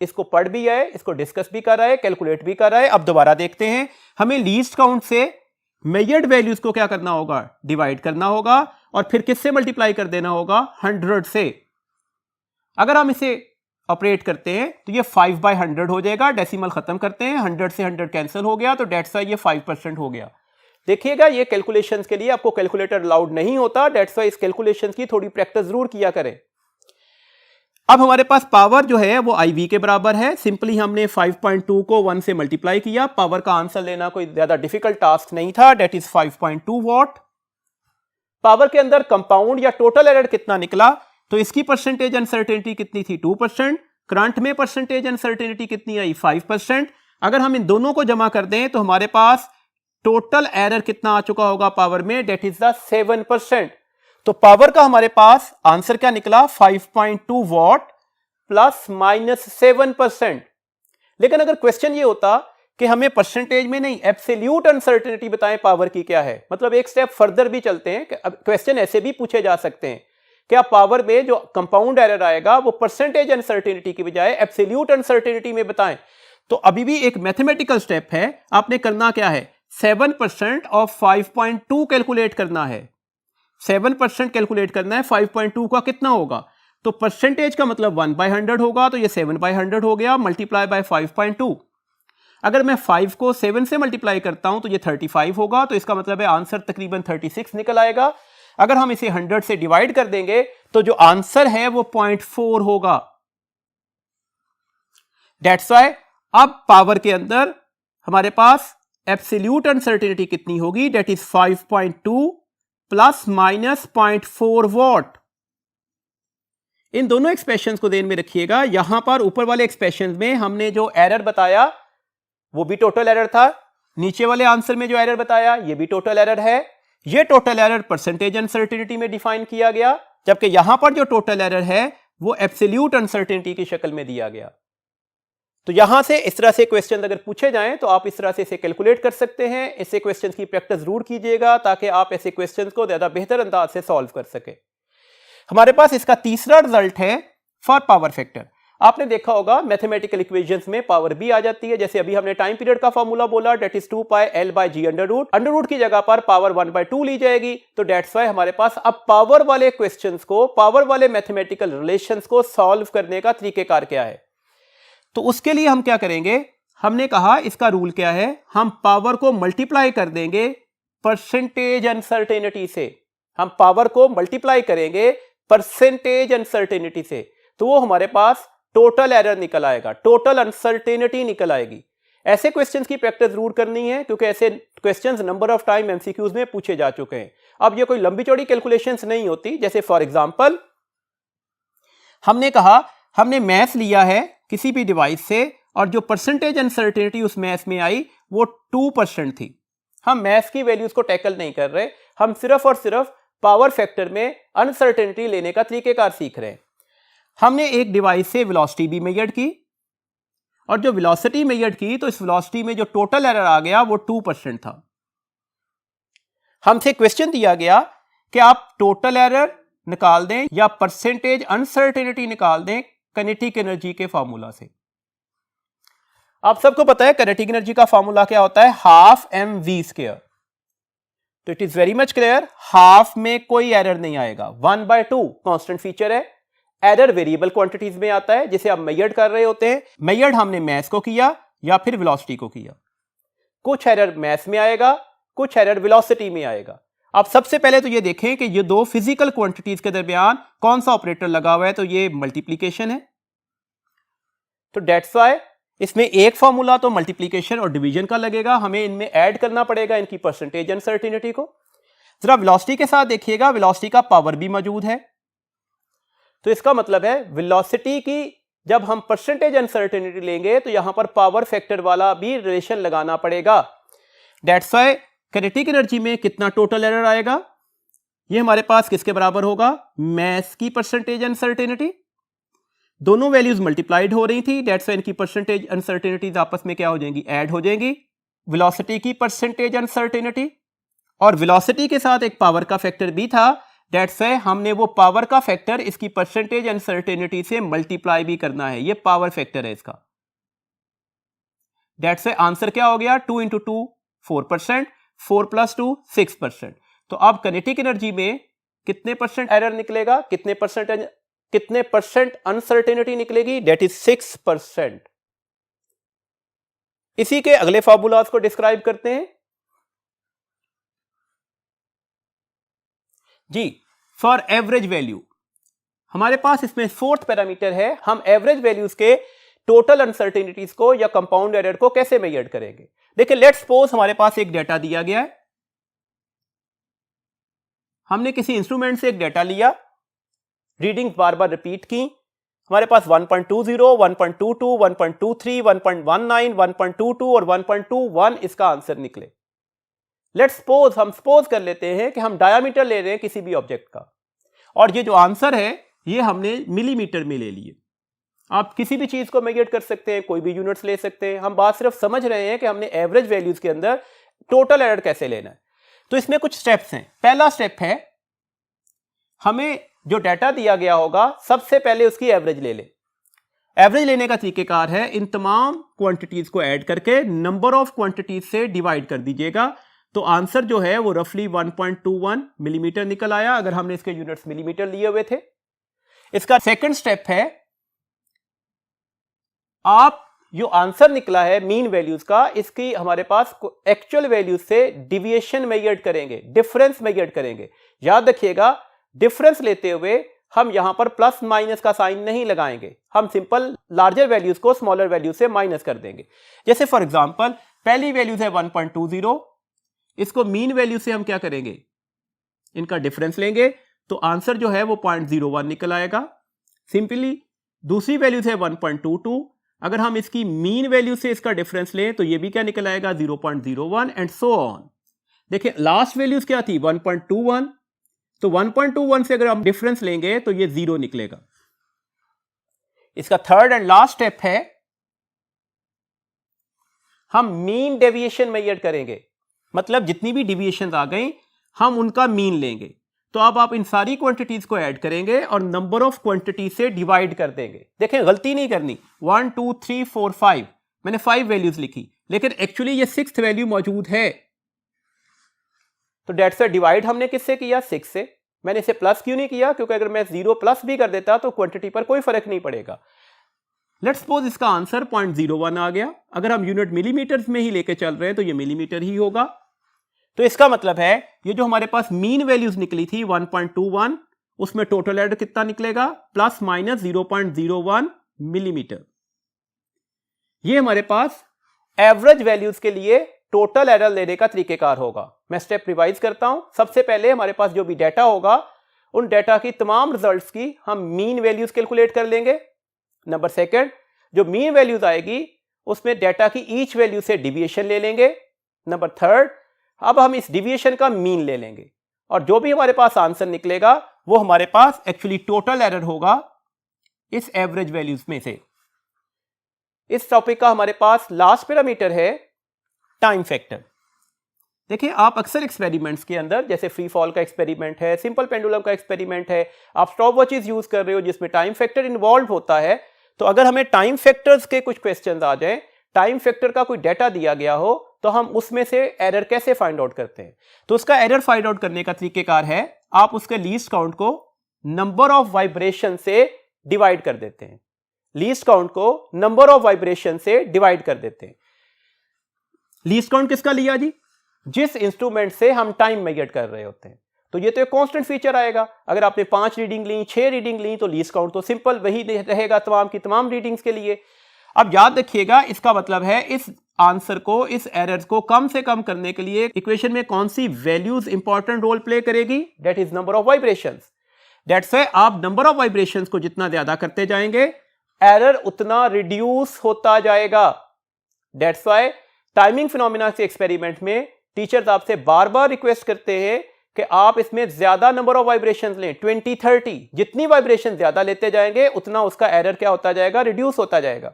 इसको पढ़ भी आए, इसको डिस्कस भी कर रहा है, कैलकुलेट भी कर रहा है। अब दोबारा देखते हैं, हमें लीस्ट काउंट से मेजर्ड वैल्यूज को क्या करना होगा, डिवाइड करना होगा और फिर किससे मल्टीप्लाई कर देना होगा, 100 से। अगर हम इसे ऑपरेट करते हैं तो ये 5/100 हो जाएगा। डेसिमल खत्म करते हैं, 100 से 100 कैंसिल हो गया तो डेट्स वाई ये 5% हो गया। देखिएगा, ये कैलकुलेशंस के लिए आपको कैलकुलेटर अलाउड नहीं होता, डेट्स वाई इस कैलकुलेशंस की थोड़ी प्रैक्टिस जरूर किया करें। अब हमारे पास पावर जो है वो आई वी के बराबर है। सिंपली हमने 5.2 को 1 से मल्टीप्लाई किया। पावर का आंसर लेना कोई ज्यादा डिफिकल्ट टास्क नहीं था, डेट इज 5.2 वॉट। पावर के अंदर कंपाउंड या टोटल एरर कितना निकला, तो इसकी परसेंटेज अनसर्टेनिटी कितनी थी, 2%। करंट में परसेंटेज अनसर्टेनिटी कितनी आई, 5%। अगर हम इन दोनों को जमा कर दें तो हमारे पास टोटल एरर कितना आ चुका होगा पावर में, डेट इज द 7%। तो पावर का हमारे पास आंसर क्या निकला, 5.2 वॉट ±7%। लेकिन अगर क्वेश्चन ये होता कि हमें परसेंटेज में नहीं, एब्सोल्यूट अनसर्टेनिटी बताएं पावर की क्या है, मतलब एक स्टेप फर्दर भी चलते हैं। क्वेश्चन ऐसे भी पूछे जा सकते हैं, क्या पावर में जो कंपाउंड एरर आएगा वो परसेंटेज अनसर्टेनिटी की बजाय एब्सोल्यूट अनसर्टेनिटी में बताएं। तो अभी भी एक मैथमेटिकल स्टेप है, आपने करना क्या है, 7% ऑफ 5.2 कैलकुलेट करना है। 7% कैलकुलेट करना है, 5.2 का कितना होगा, तो परसेंटेज का मतलब 1/100 होगा, तो ये 7/100 हो गया, मल्टीप्लाई बाय 5.2। अगर मैं 5 को 7 से मल्टीप्लाई करता हूं तो ये 35 होगा, तो इसका मतलब है आंसर तकरीबन 36 निकल आएगा। अगर हम इसे 100 से डिवाइड कर देंगे तो जो आंसर है वो 0.4 होगा। दैट्स व्हाई अब पावर के अंदर हमारे पास एब्सोल्यूट अनसर्टेनिटी कितनी होगी, दैट इज 5.2 ± 0.4 वॉट। इन दोनों एक्सप्रेशंस को ध्यान में रखिएगा। यहां पर ऊपर वाले एक्सप्रेशंस में हमने जो एरर बताया वो भी टोटल एरर था, नीचे वाले आंसर में जो एरर बताया ये भी टोटल एरर है। ये टोटल एरर परसेंटेज अनसर्टेनिटी में डिफाइन किया गया, जबकि यहां पर जो टोटल एरर है वो एब्सोल्यूट अनसर्टेनिटी की शक्ल में दिया गया। तो यहां से इस तरह से क्वेश्चन अगर पूछे जाएं तो आप इस तरह से इसे कैलकुलेट कर सकते हैं। ऐसे क्वेश्चंस की प्रैक्टिस जरूर कीजिएगा ताकि आप ऐसे क्वेश्चंस को ज्यादा बेहतर अंदाज से सॉल्व कर सके। हमारे पास इसका तीसरा रिजल्ट है फॉर पावर फैक्टर। आपने देखा होगा मैथमेटिकल इक्वेशंस में पावर भी आ जाती है, जैसे अभी हमने टाइम पीरियड का फॉर्मूला बोला, that is 2πL/g under root की जगह पर पावर 1/2 ली जाएगी। तो डेट्स वाई हमारे पास अब पावर वाले क्वेश्चंस को, पावर वाले मैथमेटिकल रिलेशंस को सॉल्व करने का तरीकेकार क्या है। तो उसके लिए हम क्या करेंगे, हमने कहा इसका रूल क्या है, हम पावर को मल्टीप्लाई कर देंगे परसेंटेज अनसर्टेनिटी से। हम पावर को मल्टीप्लाई करेंगे परसेंटेज अनसर्टेनिटी से, तो वो हमारे पास टोटल एरर निकल आएगा, टोटल अनसर्टेनिटी निकल आएगी। ऐसे क्वेश्चंस की प्रैक्टिस जरूर करनी है क्योंकि ऐसे questions number of time MCQs में पूछे जा चुके हैं। अब ये कोई लंबी चौड़ी कैलकुलेशंस नहीं होती। जैसे फॉर एग्जांपल हमने कहा हमने मैथ लिया है किसी भी डिवाइस से और जो परसेंटेज अनसर्टेनिटी उस मैथ में आई वो 2% थी। हम मैथ की वैल्यूज को टैकल नहीं कर रहे, हम सिर्फ और सिर्फ पावर फैक्टर में अनसर्टेनिटी लेने का तरीकेकार सीख रहे हैं। हमने एक डिवाइस से वेलोसिटी भी मेजर की और जो वेलोसिटी मेजर की तो इस वेलोसिटी में जो टोटल एरर आ गया वो 2% था। हमसे क्वेश्चन दिया गया कि आप टोटल एरर निकाल दें या परसेंटेज अनसर्टेनिटी निकाल दें काइनेटिक एनर्जी के फार्मूला से। आप सबको पता है काइनेटिक एनर्जी का फार्मूला क्या होता है, हाफ mv²। तो it is very much clear, half में कोई एरर नहीं आएगा। 1/2 कांस्टेंट फीचर है, एरर वेरिएबल क्वांटिटीज में आता है जिसे आप मेजर कर रहे होते हैं। मेजर हमने मैथ को किया या फिर वेलोसिटी को किया। कुछ एरर मैथ में आएगा, कुछ एरर वेलोसिटी में आएगा। आप सबसे पहले तो ये देखें कि ये दो फिजिकल क्वांटिटीज के दरमियान कौन सा ऑपरेटर लगा हुआ है, तो ये मल्टीप्लीकेशन है। तो डेट्स व्हाई इसमें एक फॉर्मूला तो मल्टीप्लीकेशन और डिवीजन का लगेगा, हमें इनमें ऐड करना पड़ेगा इनकी परसेंटेज अनसर्टेनिटी को। जरा वेलोसिटी के साथ देखिएगा, वेलोसिटी का पावर भी मौजूद है। तो इसका मतलब है वेलोसिटी की जब हम परसेंटेज अनसर्टेनिटी लेंगे तो यहां पर पावर फैक्टर वाला भी रिलेशन लगाना पड़ेगा। डेट्स व्हाई काइनेटिक एनर्जी में कितना टोटल एरर आएगा, ये हमारे पास किसके बराबर होगा, मैथ की परसेंटेज अनसर्टेनिटी। दोनों वैल्यूज मल्टीप्लाइड हो रही थी, डेट्स व्हाई इनकी परसेंटेज अनसर्टेनिटीज आपस में क्या हो जाएंगी, ऐड हो जाएंगी। वेलोसिटी की परसेंटेज अनसर्टेनिटी और वेलोसिटी के साथ एक पावर का फैक्टर भी था, डेट्स व्हाई हमने वो पावर का फैक्टर इसकी परसेंटेज अनसर्टेनिटी से मल्टीप्लाई भी करना है। ये पावर फैक्टर है इसका। डेट्स व्हाई आंसर क्या हो गया, 2 × 2 4%, 4 + 2 6%। तो अब काइनेटिक एनर्जी में कितने परसेंट एरर निकलेगा, कितने परसेंट अनसर्टेनिटी निकलेगी, डेट इज 6%। इसी के अगले फॉर्मूलाज को डिस्क्राइब करते हैं जी। फॉर एवरेज वैल्यू हमारे पास इसमें फोर्थ पैरामीटर है, हम एवरेज वैल्यूज के टोटल अनसर्टेनिटीज को या कंपाउंड एरर को कैसे मेजर करेंगे। देखिए लेट्स सपोज हमारे पास एक डेटा दिया गया है, हमने किसी इंस्ट्रूमेंट से एक डेटा लिया, रीडिंग्स बार बार रिपीट की, हमारे पास 1.20, 1.22, 1.23, 1.19, 1.22 और 1.21 इसका आंसर निकले। लेट्स सपोज हम सपोज कर लेते हैं कि हम डायामीटर ले रहे हैं किसी भी ऑब्जेक्ट का और ये जो आंसर है ये हमने मिलीमीटर में ले लिए। आप किसी भी चीज को मेजर कर सकते हैं, कोई भी यूनिट्स ले सकते हैं, हम बात सिर्फ समझ रहे हैं कि हमने एवरेज वैल्यूज के अंदर टोटल एरर कैसे लेना है। तो इसमें कुछ स्टेप्स हैं। पहला स्टेप है हमें जो डाटा दिया गया होगा सबसे पहले उसकी एवरेज ले ले। एवरेज लेने का तरीकेकार है इन तमाम क्वांटिटीज को ऐड करके नंबर ऑफ क्वांटिटीज से डिवाइड कर दीजिएगा। तो आंसर जो है वो रफली 1.21 मिलीमीटर निकल आया, अगर हमने इसके यूनिट्स मिलीमीटर लिए हुए थे। इसका सेकंड स्टेप है आप जो आंसर निकला है मीन वैल्यूज का, इसकी हमारे पास एक्चुअल वैल्यूज से डिविएशन मेजर करेंगे, डिफरेंस मेजर करेंगे। याद रखिएगा डिफरेंस लेते हुए हम यहां पर प्लस माइनस का साइन नहीं लगाएंगे, हम सिंपल लार्जर वैल्यूज को स्मॉलर वैल्यूज से माइनस कर देंगे। जैसे फॉर एग्जांपल पहली वैल्यूज है 1.20, इसको मीन वैल्यू से हम क्या करेंगे, इनका डिफरेंस लेंगे तो आंसर जो है वो 0.01 निकल आएगा। सिंपली दूसरी वैल्यूज है 1.22, अगर हम इसकी मीन वैल्यू से इसका डिफरेंस लें तो ये भी क्या निकल आएगा 0.01 एंड सो ऑन। देखिए लास्ट वैल्यूज क्या थी 1.21, तो 1.21 से अगर हम डिफरेंस लेंगे तो ये 0 निकलेगा। इसका थर्ड एंड लास्ट स्टेप है हम मीन डेविएशन मेजर करेंगे, मतलब जितनी भी डिविएशन आ गई हम उनका मीन लेंगे। तो अब आप इन सारी क्वांटिटीज को ऐड करेंगे और नंबर ऑफ क्वांटिटी से डिवाइड कर देंगे। देखें गलती नहीं करनी, 1 2 3 4 5 मैंने 5 वैल्यूज लिखी लेकिन एक्चुअली ये 6th वैल्यू मौजूद है। तो डेट से डिवाइड हमने किससे किया, 6 से। मैंने इसे प्लस क्यों नहीं किया, क्योंकि अगर मैं 0 प्लस भी कर देता तो क्वांटिटी पर कोई फर्क नहीं पड़ेगा। लेट्स सपोज इसका आंसर 0.01 आ गया, अगर हम यूनिट मिलीमीटर में ही लेके चल रहे हैं तो ये मिलीमीटर ही होगा। तो इसका मतलब है ये जो हमारे पास मीन वैल्यूज निकली थी 1.21, उसमें टोटल एरर कितना निकलेगा, प्लस माइनस 0.01 मिलीमीटर। ये हमारे पास एवरेज वैल्यूज के लिए टोटल एरर लेने का तरीकेकार होगा। मैं स्टेप रिवाइज करता हूं। सबसे पहले हमारे पास जो भी डेटा होगा उन डेटा की तमाम रिजल्ट्स की हम मीन वैल्यूज कैलकुलेट कर लेंगे। नंबर सेकंड, जो मीन वैल्यूज आएगी उसमें डेटा की ईच वैल्यू से डिविएशन ले लेंगे। नंबर थर्ड, अब हम इस डिविएशन का मीन ले लेंगे और जो भी हमारे पास आंसर निकलेगा वो हमारे पास एक्चुअली टोटल एरर होगा इस एवरेज वैल्यूज में से। इस टॉपिक का हमारे पास लास्ट पैरामीटर है टाइम फैक्टर। देखिए, आप अक्सर एक्सपेरिमेंट्स के अंदर, जैसे फ्री फॉल का एक्सपेरिमेंट है, सिंपल पेंडुलम का एक्सपेरिमेंट है, आप स्टॉप वॉचेस यूज कर रहे हो जिसमें टाइम फैक्टर इन्वॉल्व होता है। तो अगर हमें टाइम फैक्टर्स के कुछ क्वेश्चंस आ जाएं, टाइम फैक्टर का कोई डेटा दिया गया हो, तो हम उसमें से एरर कैसे फाइंड आउट करते हैं? तो उसका एरर फाइंड आउट करने का तरीकेकार है, आप उसके लीस्ट काउंट को नंबर ऑफ वाइब्रेशन से डिवाइड कर देते हैं। लीस्ट काउंट को नंबर ऑफ वाइब्रेशन से डिवाइड कर देते हैं। लीस्ट काउंट किसका लिया जी? जिस इंस्ट्रूमेंट से हम टाइम मेजर कर रहे होते हैं। तो ये तो एक कांस्टेंट फीचर आएगा। अगर आपने 5 रीडिंग ली, 6 रीडिंग ली, तो लीस्ट काउंट तो सिंपल वही रहेगा तमाम की तमाम रीडिंग्स के लिए। अब याद रखिएगा, इसका मतलब है इस आंसर को, इस एरर को कम से कम करने के लिए इक्वेशन में कौन सी वैल्यूज इंपॉर्टेंट रोल प्ले करेगी? That is number of vibrations. That's why आप नंबर ऑफ वाइब्रेशंस को जितना ज्यादा करते जाएंगे, एरर उतना रिड्यूस होता जाएगा। दैट्स व्हाई टाइमिंग फिनोमिना के एक्सपेरिमेंट में टीचर्स आपसे बार बार रिक्वेस्ट करते हैं कि आप इसमें ज्यादा नंबर ऑफ वाइब्रेशंस लें, 20, 30। जितनी वाइब्रेशन ज्यादा लेते जाएंगे उतना उसका एरर क्या होता जाएगा? रिड्यूस होता जाएगा।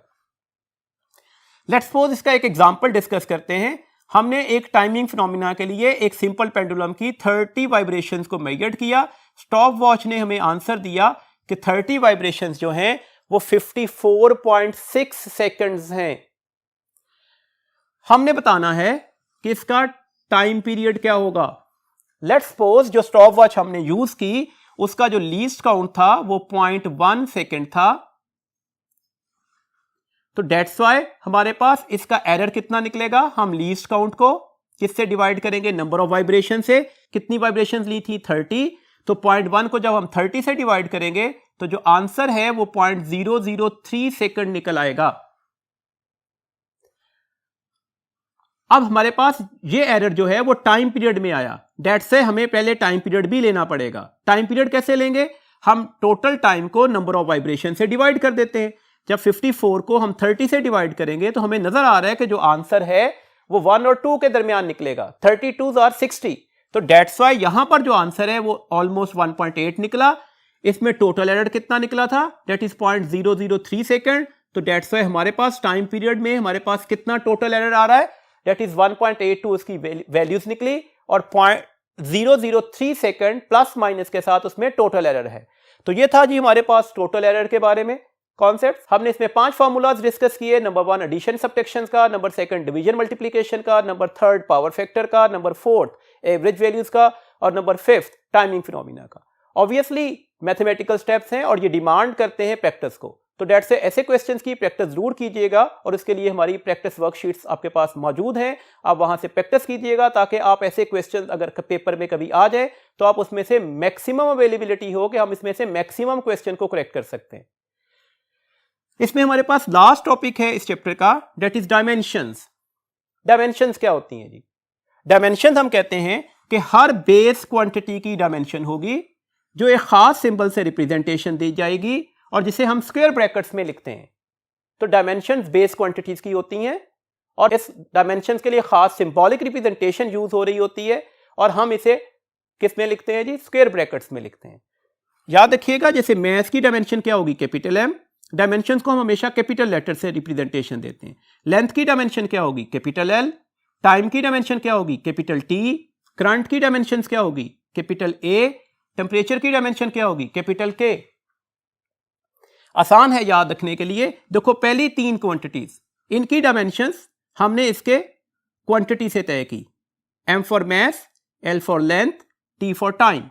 लेट्स सपोज इसका एक एग्जांपल डिस्कस करते हैं। हमने एक टाइमिंग फिनोमिना के लिए एक सिंपल पेंडुलम की 30 वाइब्रेशंस को मेजर किया। स्टॉप वॉच ने हमें आंसर दिया कि 30 वाइब्रेशंस जो हैं वो 54.6 सेकंड्स हैं। हमने बताना है कि इसका टाइम पीरियड क्या होगा। लेट्स सपोज जो स्टॉप वॉच हमने यूज की उसका जो लीस्ट काउंट था वो 0.1 सेकंड था। तो डेट्स वाई हमारे पास इसका एरर कितना निकलेगा? हम लीस्ट काउंट को किससे डिवाइड करेंगे? नंबर ऑफ वाइब्रेशन से। कितनी वाइब्रेशन ली थी? 30। तो 0.1 को जब हम 30 से डिवाइड करेंगे तो जो आंसर है वो 0.003 सेकंड निकल आएगा। अब हमारे पास ये एरर जो है वो टाइम पीरियड में आया। डेट्स से हमें पहले टाइम पीरियड भी लेना पड़ेगा। टाइम पीरियड कैसे लेंगे? हम टोटल टाइम को नंबर ऑफ वाइब्रेशन से डिवाइड कर देते हैं। जब 54 को हम 30 से डिवाइड करेंगे तो हमें नजर आ रहा है कि जो आंसर है वो 1 और 2 के दरमियान निकलेगा। 32 और 60। तो डेट्स वाई यहां पर जो आंसर है वो ऑलमोस्ट 1.8 निकला। इसमें टोटल एरर कितना निकला था? That is 0.003 second. तो डेट्स वाई हमारे पास टाइम पीरियड में हमारे पास कितना टोटल एरर आ रहा है? दैट इज 1.82 उसकी वैल्यूज निकली और 0.003 सेकंड प्लस माइनस के साथ उसमें टोटल एरर है। तो ये था जी हमारे पास टोटल एरर के बारे में कॉन्सेप्ट। हमने इसमें 5 फॉर्मूलाज डिस्कस किए। नंबर 1 एडिशन सब्ट्रैक्शन का, नंबर 2 डिवीजन मल्टीप्लिकेशन का, नंबर 3 पावर फैक्टर का, नंबर 4 एवरेज वैल्यूज का और नंबर 5 टाइमिंग फिनोमिना का। ऑब्वियसली मैथमेटिकल स्टेप्स हैं और ये डिमांड करते हैं प्रैक्टिस को। तो डेट से ऐसे क्वेश्चंस की प्रैक्टिस जरूर कीजिएगा और इसके लिए हमारी प्रैक्टिस वर्कशीट्स आपके पास मौजूद हैं। आप वहां से प्रैक्टिस कीजिएगा ताकि आप ऐसे क्वेश्चंस अगर पेपर में कभी आ जाए तो आप उसमें से मैक्सिमम अवेलेबिलिटी हो कि हम इसमें से मैक्सिमम क्वेश्चन को करेक्ट कर सकते हैं। इसमें हमारे पास लास्ट टॉपिक है इस चैप्टर का, दैट इज डायमेंशंस। डायमेंशंस क्या होती हैं जी? डायमेंशंस हम कहते हैं कि हर बेस क्वांटिटी की डायमेंशन होगी जो एक खास सिंबल से रिप्रेजेंटेशन दी जाएगी और जिसे हम स्क्वायर ब्रैकेट्स में लिखते हैं। तो डायमेंशंस बेस क्वांटिटीज की होती हैं और इस डायमेंशंस के लिए खास सिंबॉलिक रिप्रेजेंटेशन यूज हो रही होती है और हम इसे किस में लिखते हैं जी? स्क्वायर ब्रैकेट्स में लिखते हैं। याद रखिएगा, जैसे मैथ की डायमेंशन क्या होगी? Capital M. डायमेंशंस को हम हमेशा कैपिटल लेटर से रिप्रेजेंटेशन देते हैं। लेंथ की डायमेंशन क्या होगी? Capital L. टाइम की डायमेंशन क्या होगी? Capital T. करंट की डायमेंशन क्या होगी? Capital A. टेम्परेचर की डायमेंशन क्या होगी? कैपिटल के। आसान है याद रखने के लिए। देखो, पहली 3 क्वांटिटीज, इनकी डायमेंशंस हमने इसके क्वांटिटी से तय की। M for mass, L for length, T for time.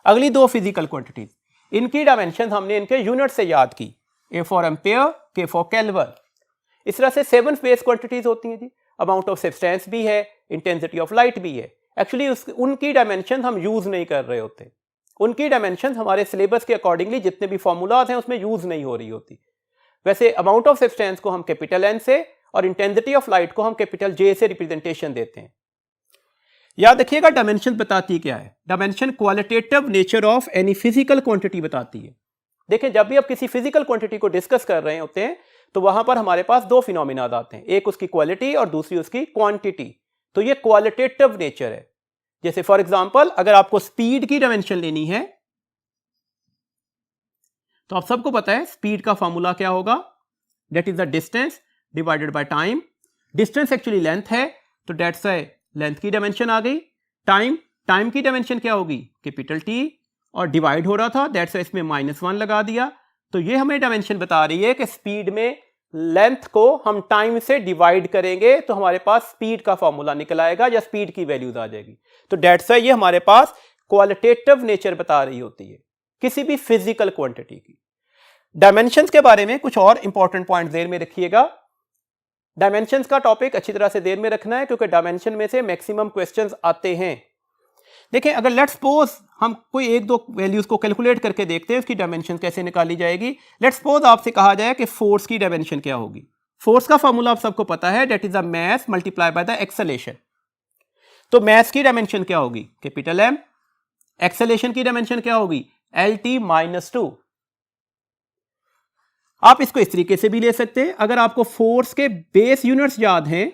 अगली 2 फिजिकल क्वांटिटीज, इनकी डायमेंशन हमने इनके यूनिट से याद की। ए फॉर एम्पेयर, के फॉर केल्विन। इस तरह से 7 बेस क्वांटिटीज होती हैं जी। अमाउंट ऑफ सब्सटेंस भी है, इंटेंसिटी ऑफ लाइट भी है। एक्चुअली उनकी डायमेंशन हम यूज नहीं कर रहे होते। उनकी डायमेंशन हमारे सिलेबस के अकॉर्डिंगली जितने भी फॉर्मूलाज हैं उसमें यूज नहीं हो रही होती। वैसे अमाउंट ऑफ सब्सटेंस को हम कैपिटल एन से और इंटेंसिटी ऑफ लाइट को हम कैपिटल जे से रिप्रेजेंटेशन देते हैं। याद रखिएगा डायमेंशन बताती क्या है, dimension qualitative nature of any physical quantity बताती है। देखिए जब भी आप किसी फिजिकल क्वांटिटी को डिस्कस कर रहे होते हैं तो वहां पर हमारे पास दो फिनोमिना आते हैं, एक उसकी क्वालिटी और दूसरी उसकी क्वांटिटी। तो ये क्वालिटेटिव नेचर है। जैसे फॉर एग्जांपल अगर आपको स्पीड की डायमेंशन लेनी है तो आप सबको पता है स्पीड का फॉर्मूला क्या होगा, that is the distance divided by time. Distance actually length है तो दैट्स लेंथ की डायमेंशन आ गई। टाइम की डायमेंशन क्या होगी, कैपिटल टी, और डिवाइड हो रहा था दैट्स इसमें -1 लगा दिया। तो ये हमें डायमेंशन बता रही है कि स्पीड में लेंथ को हम टाइम से डिवाइड करेंगे तो हमारे पास स्पीड का फॉर्मूला निकल आएगा या स्पीड की वैल्यूज आ जाएगी। तो दैट्स ये हमारे पास क्वालिटेटिव नेचर बता रही होती है किसी भी फिजिकल क्वांटिटी की। डायमेंशंस के बारे में कुछ और इंपॉर्टेंट पॉइंट देर में रखिएगा। डायमेंशंस का टॉपिक अच्छी तरह से देर में रखना है क्योंकि डायमेंशन में से मैक्सिमम क्वेश्चंस आते हैं। देखें अगर लेट्स सपोज हम कोई एक दो वैल्यूज को कैलकुलेट करके देखते हैं उसकी डायमेंशन कैसे निकाली जाएगी। लेट्स सपोज आपसे कहा जाए कि फोर्स की डायमेंशन क्या होगी। फोर्स का फॉर्मूला आप सबको पता है, that is the mass multiply by the acceleration. तो मास की डायमेंशन क्या होगी, कैपिटल एम। एक्सेलेरेशन की डायमेंशन क्या होगी, LT-2। आप इसको इस तरीके से भी ले सकते हैं, अगर आपको फोर्स के बेस यूनिट्स याद हैं,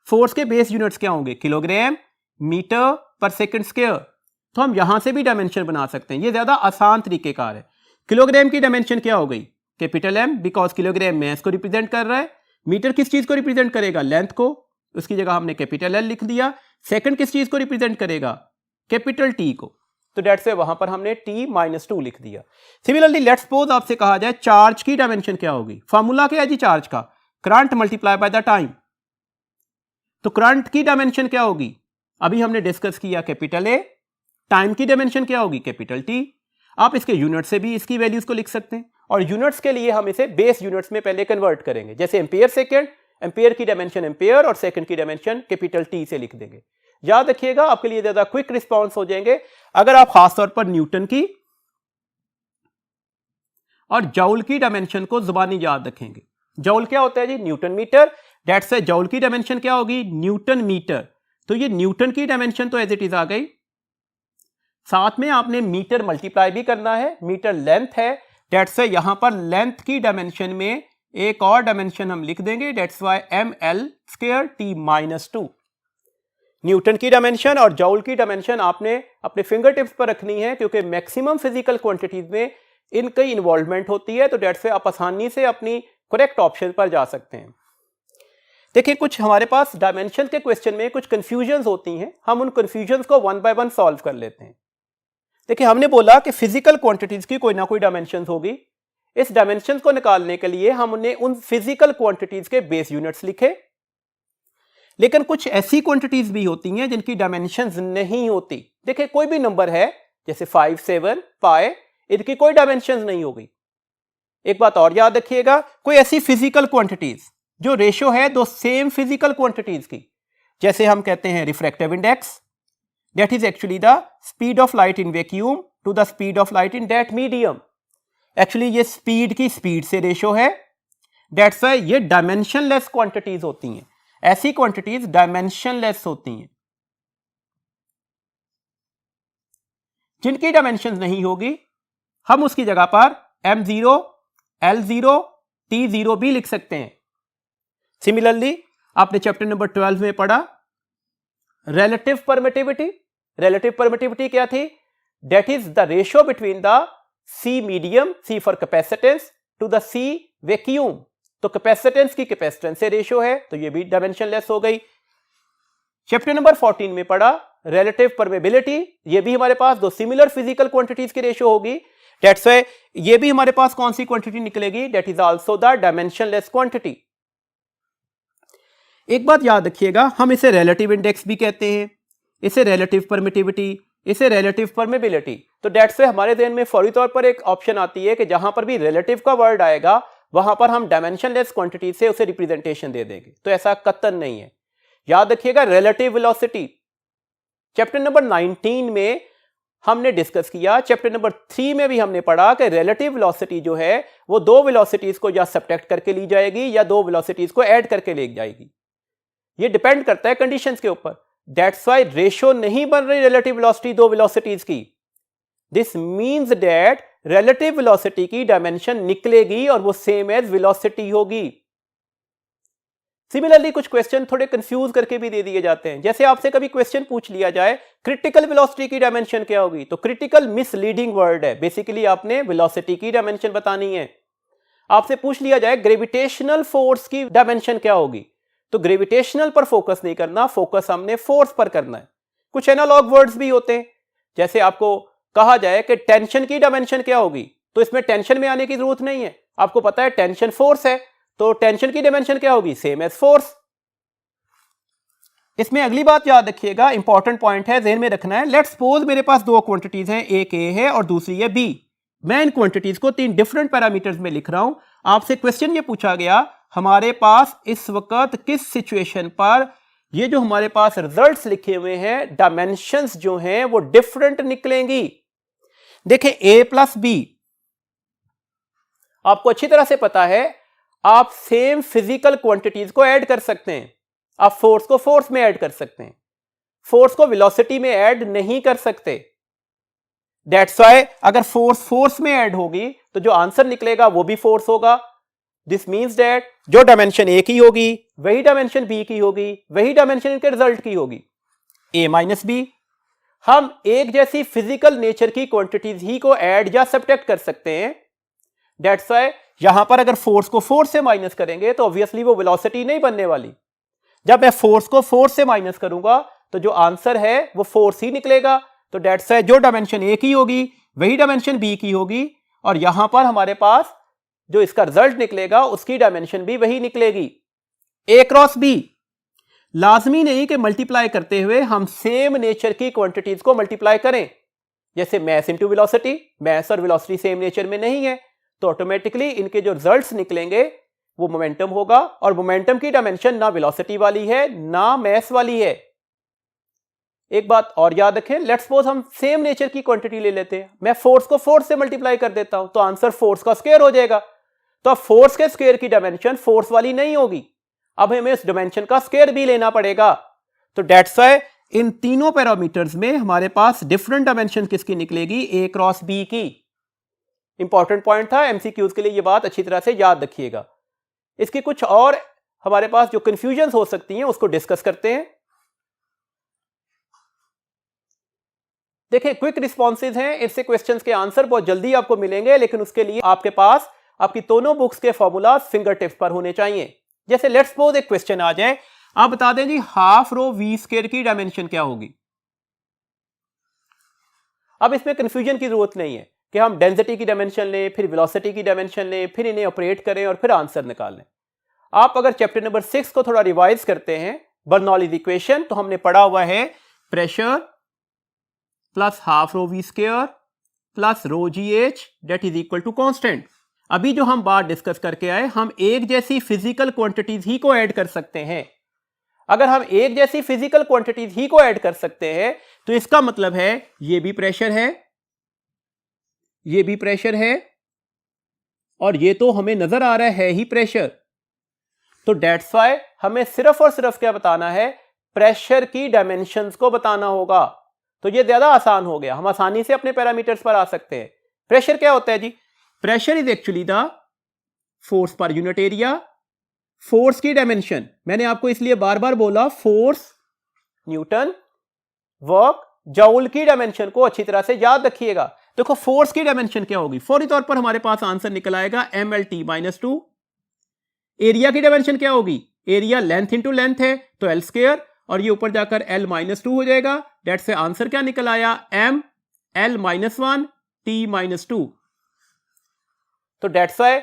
फोर्स के बेस यूनिट्स क्या होंगे, kilogram, metre per second square, तो हम यहां से भी डायमेंशन बना सकते हैं। ये ज्यादा आसान तरीकेकार है। किलोग्राम की डायमेंशन क्या हो गई, capital M, because kilogram mass को रिप्रेजेंट कर रहा है। मीटर किस चीज को रिप्रेजेंट करेगा, लेंथ को, उसकी जगह हमने कैपिटल एल लिख दिया। सेकंड किस चीज को रिप्रेजेंट करेगा, कैपिटल टी को, तो डेट से वहां पर हमने T-2 लिख दिया। सिमिलरली लेट्स सपोज आपसे कहा जाए चार्ज की डायमेंशन क्या होगी। फॉर्मूला क्या है जी चार्ज का, current multiply by the time. तो करंट की डायमेंशन क्या होगी, अभी हमने डिस्कस किया कैपिटल ए। टाइम की डायमेंशन क्या होगी, कैपिटल टी। आप इसके यूनिट से भी इसकी वैल्यूज को लिख सकते हैं और यूनिट्स के लिए हम इसे बेस यूनिट्स में पहले कन्वर्ट करेंगे। जैसे एम्पियर सेकेंड, एम्पियर की डायमेंशन एम्पियर और सेकंड की डायमेंशन कैपिटल टी से लिख देंगे। याद रखिएगा आपके लिए ज्यादा क्विक रिस्पॉन्स हो जाएंगे अगर आप खासतौर पर न्यूटन की और जॉउल की डायमेंशन को जुबानी याद रखेंगे। जॉउल क्या होता है जी, न्यूटन मीटर। दैट्स जॉउल की डायमेंशन क्या होगी, न्यूटन मीटर। तो ये न्यूटन की डायमेंशन तो एज इट इज आ गई, साथ में आपने मीटर मल्टीप्लाई भी करना है, मीटर लेंथ है। दैट्स यहां पर लेंथ की डायमेंशन में एक और डायमेंशन हम लिख देंगे, that's why ml² T-2। Newton की डायमेंशन और जॉउल की डायमेंशन आपने अपने फिंगर टिप्स पर रखनी है क्योंकि मैक्सिमम फिजिकल क्वांटिटीज में इनकी इन्वॉल्वमेंट होती है। तो डेट से आप आसानी से अपनी करेक्ट ऑप्शन पर जा सकते हैं। देखिए कुछ हमारे पास डायमेंशन के क्वेश्चन में कुछ कंफ्यूजन होती हैं, हम उन कंफ्यूजन को वन बाय वन सॉल्व कर लेते हैं। देखिए हमने बोला कि फिजिकल क्वांटिटीज की कोई ना कोई डायमेंशन होगी। इस डायमेंशन को निकालने के लिए हमने उन फिजिकल क्वांटिटीज के बेस यूनिट्स लिखे, लेकिन कुछ ऐसी क्वांटिटीज भी होती हैं जिनकी डायमेंशंस नहीं होती। देखिए कोई भी नंबर है जैसे 5, 7, पाई, इनकी कोई डायमेंशंस नहीं होगी। एक बात और याद रखिएगा, कोई ऐसी फिजिकल क्वांटिटीज जो रेशियो है दो सेम फिजिकल क्वांटिटीज की, जैसे हम कहते हैं refractive index, that is actually the speed of light in vacuum to the speed of light in that medium. Actually ये स्पीड की स्पीड से रेशियो है, दैट्स व्हाई ये डायमेंशनलेस क्वांटिटीज होती हैं। ऐसी क्वांटिटीज डायमेंशनलेस होती हैं। जिनकी डायमेंशन नहीं होगी हम उसकी जगह पर m0, L0, T0 भी लिख सकते हैं। सिमिलरली आपने चैप्टर नंबर 12 में पढ़ा रिलेटिव परमिटिविटी। रिलेटिव परमिटिविटी क्या थी, that is the ratio between the C medium, C for capacitance, to the C vacuum. तो कैपेसिटेंस की कैपेसिटेंस से रेशियो है, तो ये भी डायमेंशनलेस हो गई। चैप्टर नंबर 14 में पढ़ा रिलेटिव परमेबिलिटी, ये भी हमारे पास दो सिमिलर फिजिकल क्वांटिटीज की रेशियो होगी। दैट्स व्हाई ये भी हमारे पास कौन सी क्वांटिटी निकलेगी, that is also the dimensionless quantity. एक बात याद रखिएगा, हम इसे रिलेटिव इंडेक्स भी कहते हैं, इसे रिलेटिव परमिटिविटी, इसे रिलेटिव परमेबिलिटी। तो दैट्स व्हाई हमारे ध्यान में फौरी तौर पर एक ऑप्शन आती है कि जहां पर भी रिलेटिव का वर्ड आएगा वहां पर हम डायमेंशनलेस क्वांटिटी से उसे रिप्रेजेंटेशन दे देंगे। तो ऐसा कतई नहीं है। याद रखिएगा रिलेटिव वेलोसिटी, चैप्टर नंबर 19 में हमने डिस्कस किया, चैप्टर नंबर 3 में भी हमने पढ़ा कि रिलेटिव वेलोसिटी जो है वो दो वेलोसिटीज को या सब्ट्रैक्ट करके ली जाएगी या दो वेलोसिटीज को ऐड करके ले जाएगी। ये डिपेंड करता है कंडीशंस के ऊपर। दैट्स व्हाई रेशियो नहीं बन रही रिलेटिव वेलोसिटी दो वेलोसिटीज की। This means that relative velocity की डायमेंशन निकलेगी और वो सेम एज वेलोसिटी होगी। सिमिलरली कुछ क्वेश्चन थोड़े कंफ्यूज करके भी दे दिए जाते हैं। जैसे आपसे कभी क्वेश्चन पूछ लिया जाए क्रिटिकल वेलोसिटी की डायमेंशन क्या होगी, तो क्रिटिकल मिसलीडिंग वर्ड है, बेसिकली आपने वेलोसिटी की डायमेंशन बतानी है। आपसे पूछ लिया जाए ग्रेविटेशनल फोर्स की डायमेंशन क्या होगी, तो ग्रेविटेशनल पर फोकस नहीं करना, फोकस हमने फोर्स पर करना है। कुछ एनालॉग वर्ड्स भी होते हैं, जैसे आपको कहा जाए कि टेंशन की डायमेंशन क्या होगी, तो इसमें टेंशन में आने की जरूरत नहीं है, आपको पता है टेंशन फोर्स है, तो टेंशन की डायमेंशन क्या होगी, सेम एज फोर्स। इसमें अगली बात याद रखिएगा, इंपॉर्टेंट पॉइंट है, ध्यान में रखना है। लेट्स सपोज मेरे पास दो क्वांटिटीज हैं, एक ए है और दूसरी है बी। मैं इन क्वांटिटीज को तीन डिफरेंट पैरामीटर्स में लिख रहा हूं। आपसे क्वेश्चन ये पूछा गया हमारे पास इस वक्त किस सिचुएशन पर ये जो हमारे पास रिजल्ट्स लिखे हुए हैं डायमेंशंस जो हैं वो डिफरेंट निकलेंगी। देखें ए प्लस बी, आपको अच्छी तरह से पता है आप सेम फिजिकल क्वांटिटीज को ऐड कर सकते हैं। आप फोर्स को फोर्स में ऐड कर सकते हैं, फोर्स को वेलोसिटी में ऐड नहीं कर सकते। दैट्स व्हाई अगर फोर्स फोर्स में ऐड होगी तो जो आंसर निकलेगा वो भी फोर्स होगा। दिस मींस दैट जो डायमेंशन ए की होगी वही डायमेंशन बी की होगी, वही डायमेंशन इनके रिजल्ट की होगी, ए माइनस बी। हम एक जैसी फिजिकल नेचर की क्वांटिटीज ही को ऐड या सब्ट्रैक्ट कर सकते हैं। दैट्स व्हाई यहां पर अगर फोर्स को फोर्स से माइनस करेंगे तो ऑब्वियसली वो वेलोसिटी नहीं बनने वाली। जब मैं फोर्स को फोर्स से माइनस करूंगा तो जो आंसर है वो फोर्स ही निकलेगा। तो दैट्स व्हाई जो डायमेंशन ए की होगी वही डायमेंशन बी की होगी, और यहां पर हमारे पास जो इसका रिजल्ट निकलेगा उसकी डायमेंशन भी वही निकलेगी। ए क्रॉस बी, लाजमी नहीं कि मल्टीप्लाई करते हुए हम सेम नेचर की क्वांटिटीज को मल्टीप्लाई करें। जैसे मैस इंटू वेलोसिटी, मैस और वेलोसिटी सेम नेचर में नहीं है, तो ऑटोमेटिकली इनके जो रिजल्ट्स निकलेंगे वो मोमेंटम होगा, और मोमेंटम की डायमेंशन ना वेलोसिटी वाली है ना मैस वाली है। एक बात और याद रखें, लेट्स सपोज हम सेम नेचर की क्वांटिटी ले लेते हैं, मैं फोर्स को फोर्स से मल्टीप्लाई कर देता हूं तो आंसर फोर्स का स्क्वायर हो जाएगा। तो अब फोर्स के स्क्वायर की डायमेंशन फोर्स वाली नहीं होगी, अब हमें इस डायमेंशन का स्क्वायर भी लेना पड़ेगा। तो दैट्स व्हाई इन तीनों पैरामीटर्स में हमारे पास डिफरेंट डायमेंशन किसकी निकलेगी, ए क्रॉस बी की। इंपॉर्टेंट पॉइंट था, एमसीक्यूज के लिए ये बात अच्छी तरह से याद रखिएगा। इसकी कुछ और हमारे पास जो कंफ्यूजन हो सकती हैं उसको डिस्कस करते हैं। देखिए क्विक रिस्पॉन्सेज हैं, इससे क्वेश्चंस के आंसर बहुत जल्दी आपको मिलेंगे, लेकिन उसके लिए आपके पास आपकी दोनों बुक्स के फॉर्मूला फिंगर टिप्स पर होने चाहिए। जैसे लेट्स सपोज एक क्वेश्चन आ जाए, आप बता दें जी हाफ रो वी स्क्वायर की डायमेंशन क्या होगी। अब इसमें कंफ्यूजन की जरूरत नहीं है कि हम डेंसिटी की डायमेंशन लें, फिर वेलोसिटी की डायमेंशन लें, फिर इन्हें ऑपरेट करें और फिर आंसर निकालें। आप अगर चैप्टर नंबर 6 को थोड़ा रिवाइज करते हैं, बर्नौलीज इक्वेशन, तो हमने पढ़ा हुआ है pressure plus half rho v square plus rho g h that is equal to constant. अभी जो हम बात डिस्कस करके आए, हम एक जैसी फिजिकल क्वांटिटीज ही को ऐड कर सकते हैं। अगर हम एक जैसी फिजिकल क्वांटिटीज ही को ऐड कर सकते हैं तो इसका मतलब है ये भी प्रेशर है, ये भी प्रेशर है, और ये तो हमें नजर आ रहा है ही प्रेशर। तो दैट्स व्हाई हमें सिर्फ और सिर्फ क्या बताना है, प्रेशर की डायमेंशंस को बताना होगा। तो ये ज्यादा आसान हो गया, हम आसानी से अपने पैरामीटर्स पर आ सकते हैं। प्रेशर क्या होता है जी, pressure is actually the force per unit area. Force की डायमेंशन मैंने आपको इसलिए बार बार बोला, फोर्स न्यूटन, वर्क जूल की डायमेंशन को अच्छी तरह से याद रखिएगा। देखो फोर्स की डायमेंशन क्या होगी, फौरी तौर पर हमारे पास आंसर निकल आएगा mlt-2। एरिया की डायमेंशन क्या होगी, एरिया लेंथ इंटू लेंथ है तो एल स्क्वायर, और ये ऊपर जाकर l-2 हो जाएगा। दैट से आंसर क्या निकल आया, m l-1 t-2। तो दैट्स व्हाई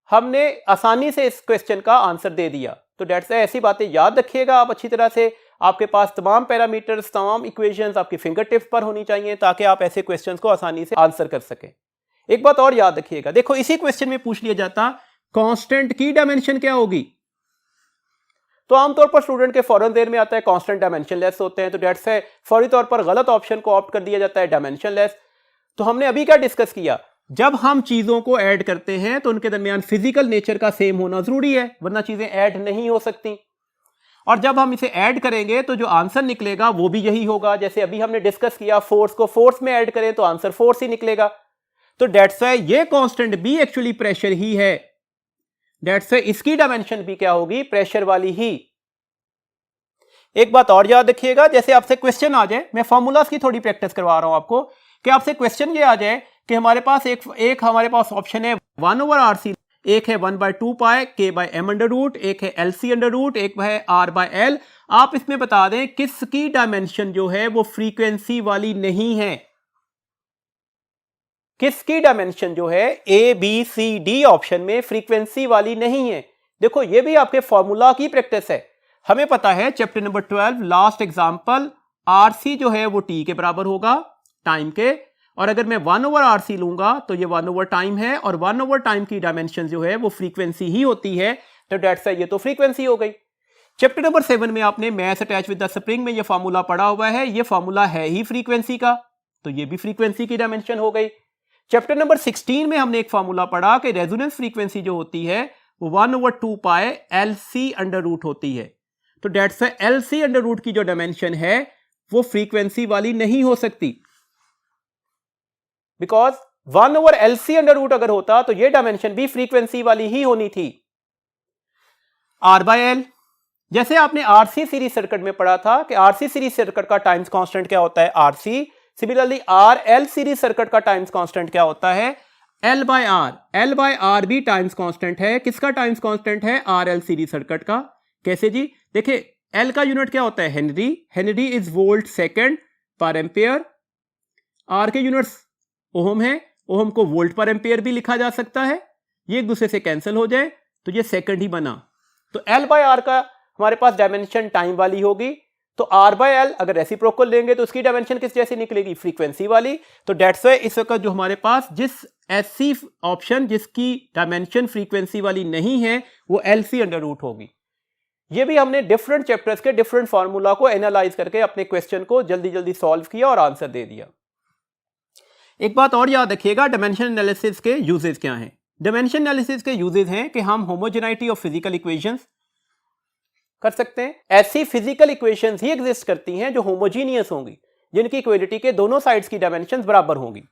हमने आसानी से इस क्वेश्चन का आंसर दे दिया। तो दैट्स व्हाई ऐसी बातें याद रखिएगा आप अच्छी तरह से। आपके पास तमाम पैरामीटर्स, तमाम इक्वेशंस आपकी फिंगर टिप्स पर होनी चाहिए ताकि आप ऐसे क्वेश्चंस को आसानी से आंसर कर सकें। एक बात और याद रखिएगा, देखो इसी क्वेश्चन में पूछ लिया जाता कांस्टेंट की डायमेंशन क्या होगी, तो आमतौर पर स्टूडेंट के फौरन देर में आता है कांस्टेंट डायमेंशनलेस होते हैं, तो डेट्स है फौरी तौर पर गलत ऑप्शन को ऑप्ट कर दिया जाता है डायमेंशनलेस। तो हमने अभी क्या डिस्कस किया, जब हम चीजों को ऐड करते हैं तो उनके दरमियान फिजिकल नेचर का सेम होना जरूरी है, वरना चीजें ऐड नहीं हो सकती। और जब हम इसे ऐड करेंगे तो जो आंसर निकलेगा वो भी यही होगा। जैसे अभी हमने डिस्कस किया, फोर्स को फोर्स में ऐड करें तो आंसर फोर्स ही निकलेगा। तो डेट्स है ये कांस्टेंट भी एक्चुअली प्रेशर ही है, डेट्स है इसकी डायमेंशन भी क्या होगी, प्रेशर वाली ही। एक बात और याद रखिएगा, जैसे आपसे क्वेश्चन आ जाए, मैं फॉर्मूलाज की थोड़ी प्रैक्टिस करवा रहा हूं आपको, कि आपसे क्वेश्चन ये आ जाए कि हमारे पास एक हमारे पास ऑप्शन है 1/RC, एक है 1/2 pi k by m under root, एक है LC अंडर रूट, एक है R बाय L। आप इसमें बता दें किसकी डायमेंशन जो है वो फ्रीक्वेंसी वाली नहीं है, किसकी डायमेंशन जो है ABCD ऑप्शन में फ्रीक्वेंसी वाली नहीं है। देखो ये भी आपके फॉर्मूला की प्रैक्टिस है। हमें पता है chapter number 12 last example RC जो है वो T के बराबर होगा टाइम के, और अगर मैं 1/RC लूंगा तो ये 1/टाइम है, और 1/टाइम की डायमेंशन जो है वो फ्रीक्वेंसी ही होती है, तो डेट्स है ये तो फ्रीक्वेंसी हो गई। चैप्टर नंबर 7 में आपने math attach with the spring में ये फार्मूला पढ़ा हुआ है, ये फार्मूला है ही फ्रीक्वेंसी का, तो ये भी फ्रीक्वेंसी की डायमेंशन हो गई। चैप्टर नंबर 16 में हमने एक फार्मूला पढ़ा कि रेजोनेंस फ्रीक्वेंसी जो होती है वो 1/2 पाई LC अंडर रूट होती है, तो डेट्स है LC अंडर रूट की जो डायमेंशन है वो फ्रीक्वेंसी वाली नहीं हो सकती, बिकॉज 1/LC अंडर रूट अगर होता तो ये डायमेंशन भी फ्रीक्वेंसी वाली ही होनी थी। R बाय L, जैसे आपने RC सीरीज सर्किट में पढ़ा था कि RC सीरीज सर्किट का टाइम्स कांस्टेंट क्या होता है, RC। Similarly RL series circuit का टाइम्स कांस्टेंट क्या होता है, L by R। L by R भी टाइम्स कांस्टेंट है, किसका टाइम्स कांस्टेंट है, RL सीरीज सर्किट का। कैसे जी, देखिए L का यूनिट क्या होता है, Henry, Henry is volt second per ampere. R के यूनिट्स ओम है, ओम को वोल्ट पर एम्पेयर भी लिखा जा सकता है, ये एक दूसरे से कैंसिल हो जाए तो ये सेकंड ही बना। तो L बाय R का हमारे पास डायमेंशन टाइम वाली होगी, तो R बाय L अगर रेसिप्रोकल लेंगे तो उसकी डायमेंशन किस जैसी निकलेगी, फ्रीक्वेंसी वाली। तो डेट्स वाई इस वक्त जो हमारे पास जिस SC ऑप्शन जिसकी डायमेंशन फ्रीक्वेंसी वाली नहीं है वो LC अंडर रूट होगी। ये भी हमने डिफरेंट चैप्टर्स के डिफरेंट फार्मूला को एनालाइज करके अपने क्वेश्चन को जल्दी जल्दी सॉल्व किया और आंसर दे दिया। एक बात और याद रखिएगा, डायमेंशन एनालिसिस के यूजेस क्या हैं। डायमेंशन एनालिसिस के यूजेस हैं कि हम होमोजेनाइटी ऑफ फिजिकल इक्वेशंस कर सकते हैं। ऐसी फिजिकल इक्वेशंस ही एग्जिस्ट करती हैं जो होमोजीनियस होंगी, जिनकी इक्वलिटी के दोनों साइड्स की डायमेंशंस बराबर होंगी।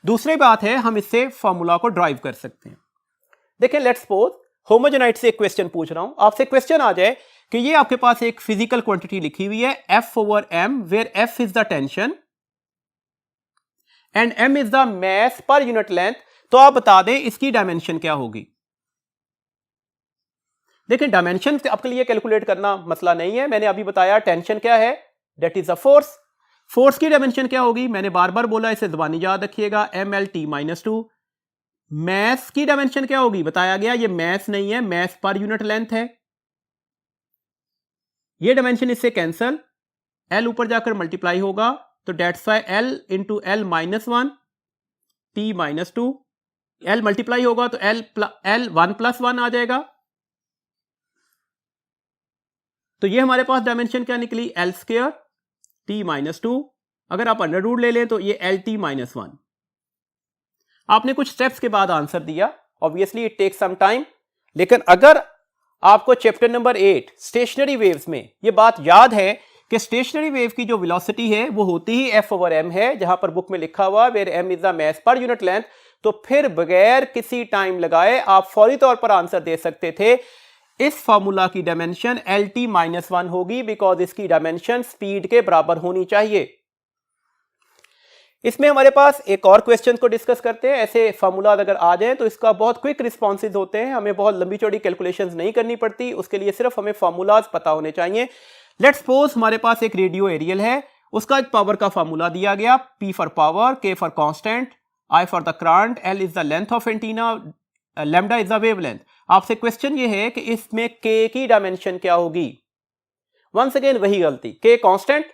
दूसरी बात है हम इससे फार्मूला को ड्राइव कर सकते हैं। देखिए लेट्स सपोज होमोजेनाइट से एक क्वेश्चन पूछ रहा हूं, आपसे क्वेश्चन आ जाए कि ये आपके पास एक फिजिकल क्वांटिटी लिखी हुई है F/m, where F is the tension and m is the mass per unit length, तो आप बता दें इसकी डायमेंशन क्या होगी। देखिए डायमेंशन आपके लिए कैलकुलेट करना मसला नहीं है, मैंने अभी बताया टेंशन क्या है, that is a force. Force की डायमेंशन क्या होगी, मैंने बार बार बोला, इसे ज़बानी याद रखिएगा, mL/t-2। मास की डायमेंशन क्या होगी, बताया गया ये मास नहीं है, मास पर यूनिट लेंथ है, ये डायमेंशन इससे कैंसल, L ऊपर जाकर मल्टीप्लाई होगा, तो that's why L into L-1 T-2, L multiply होगा तो L 1+1 आ जाएगा। तो ये हमारे पास डायमेंशन क्या निकली, L² T-2। अगर आप अंडर रूट ले लें तो ये LT-1। आपने कुछ स्टेप्स के बाद आंसर दिया, obviously it takes some time, लेकिन अगर आपको चैप्टर नंबर 8 स्टेशनरी वेव्स में ये बात याद है कि स्टेशनरी वेव की जो वेलोसिटी है वो होती ही F/m है, जहां पर बुक में लिखा हुआ where m is the mass per unit length, तो फिर बगैर किसी टाइम लगाए आप फौरी तौर पर आंसर दे सकते थे इस फार्मूला की डायमेंशन LT-1 होगी, बिकॉज इसकी डायमेंशन स्पीड के बराबर होनी चाहिए। इसमें हमारे पास एक और क्वेश्चन को डिस्कस करते हैं। ऐसे फार्मूला अगर आ जाए तो इसका बहुत क्विक रिस्पॉन्सेज होते हैं, हमें बहुत लंबी चौड़ी कैलकुलेशंस नहीं करनी पड़ती, उसके लिए सिर्फ हमें फार्मूलाज पता होने चाहिए। लेट्स सपोज हमारे पास एक रेडियो एरियल है, उसका एक पावर का फार्मूला दिया गया, P for power, K for constant, I for the current, L is the length of antenna, lambda is the wavelength. आपसे क्वेश्चन ये है कि इसमें K की डायमेंशन क्या होगी। वंस अगेन वही गलती, K कांस्टेंट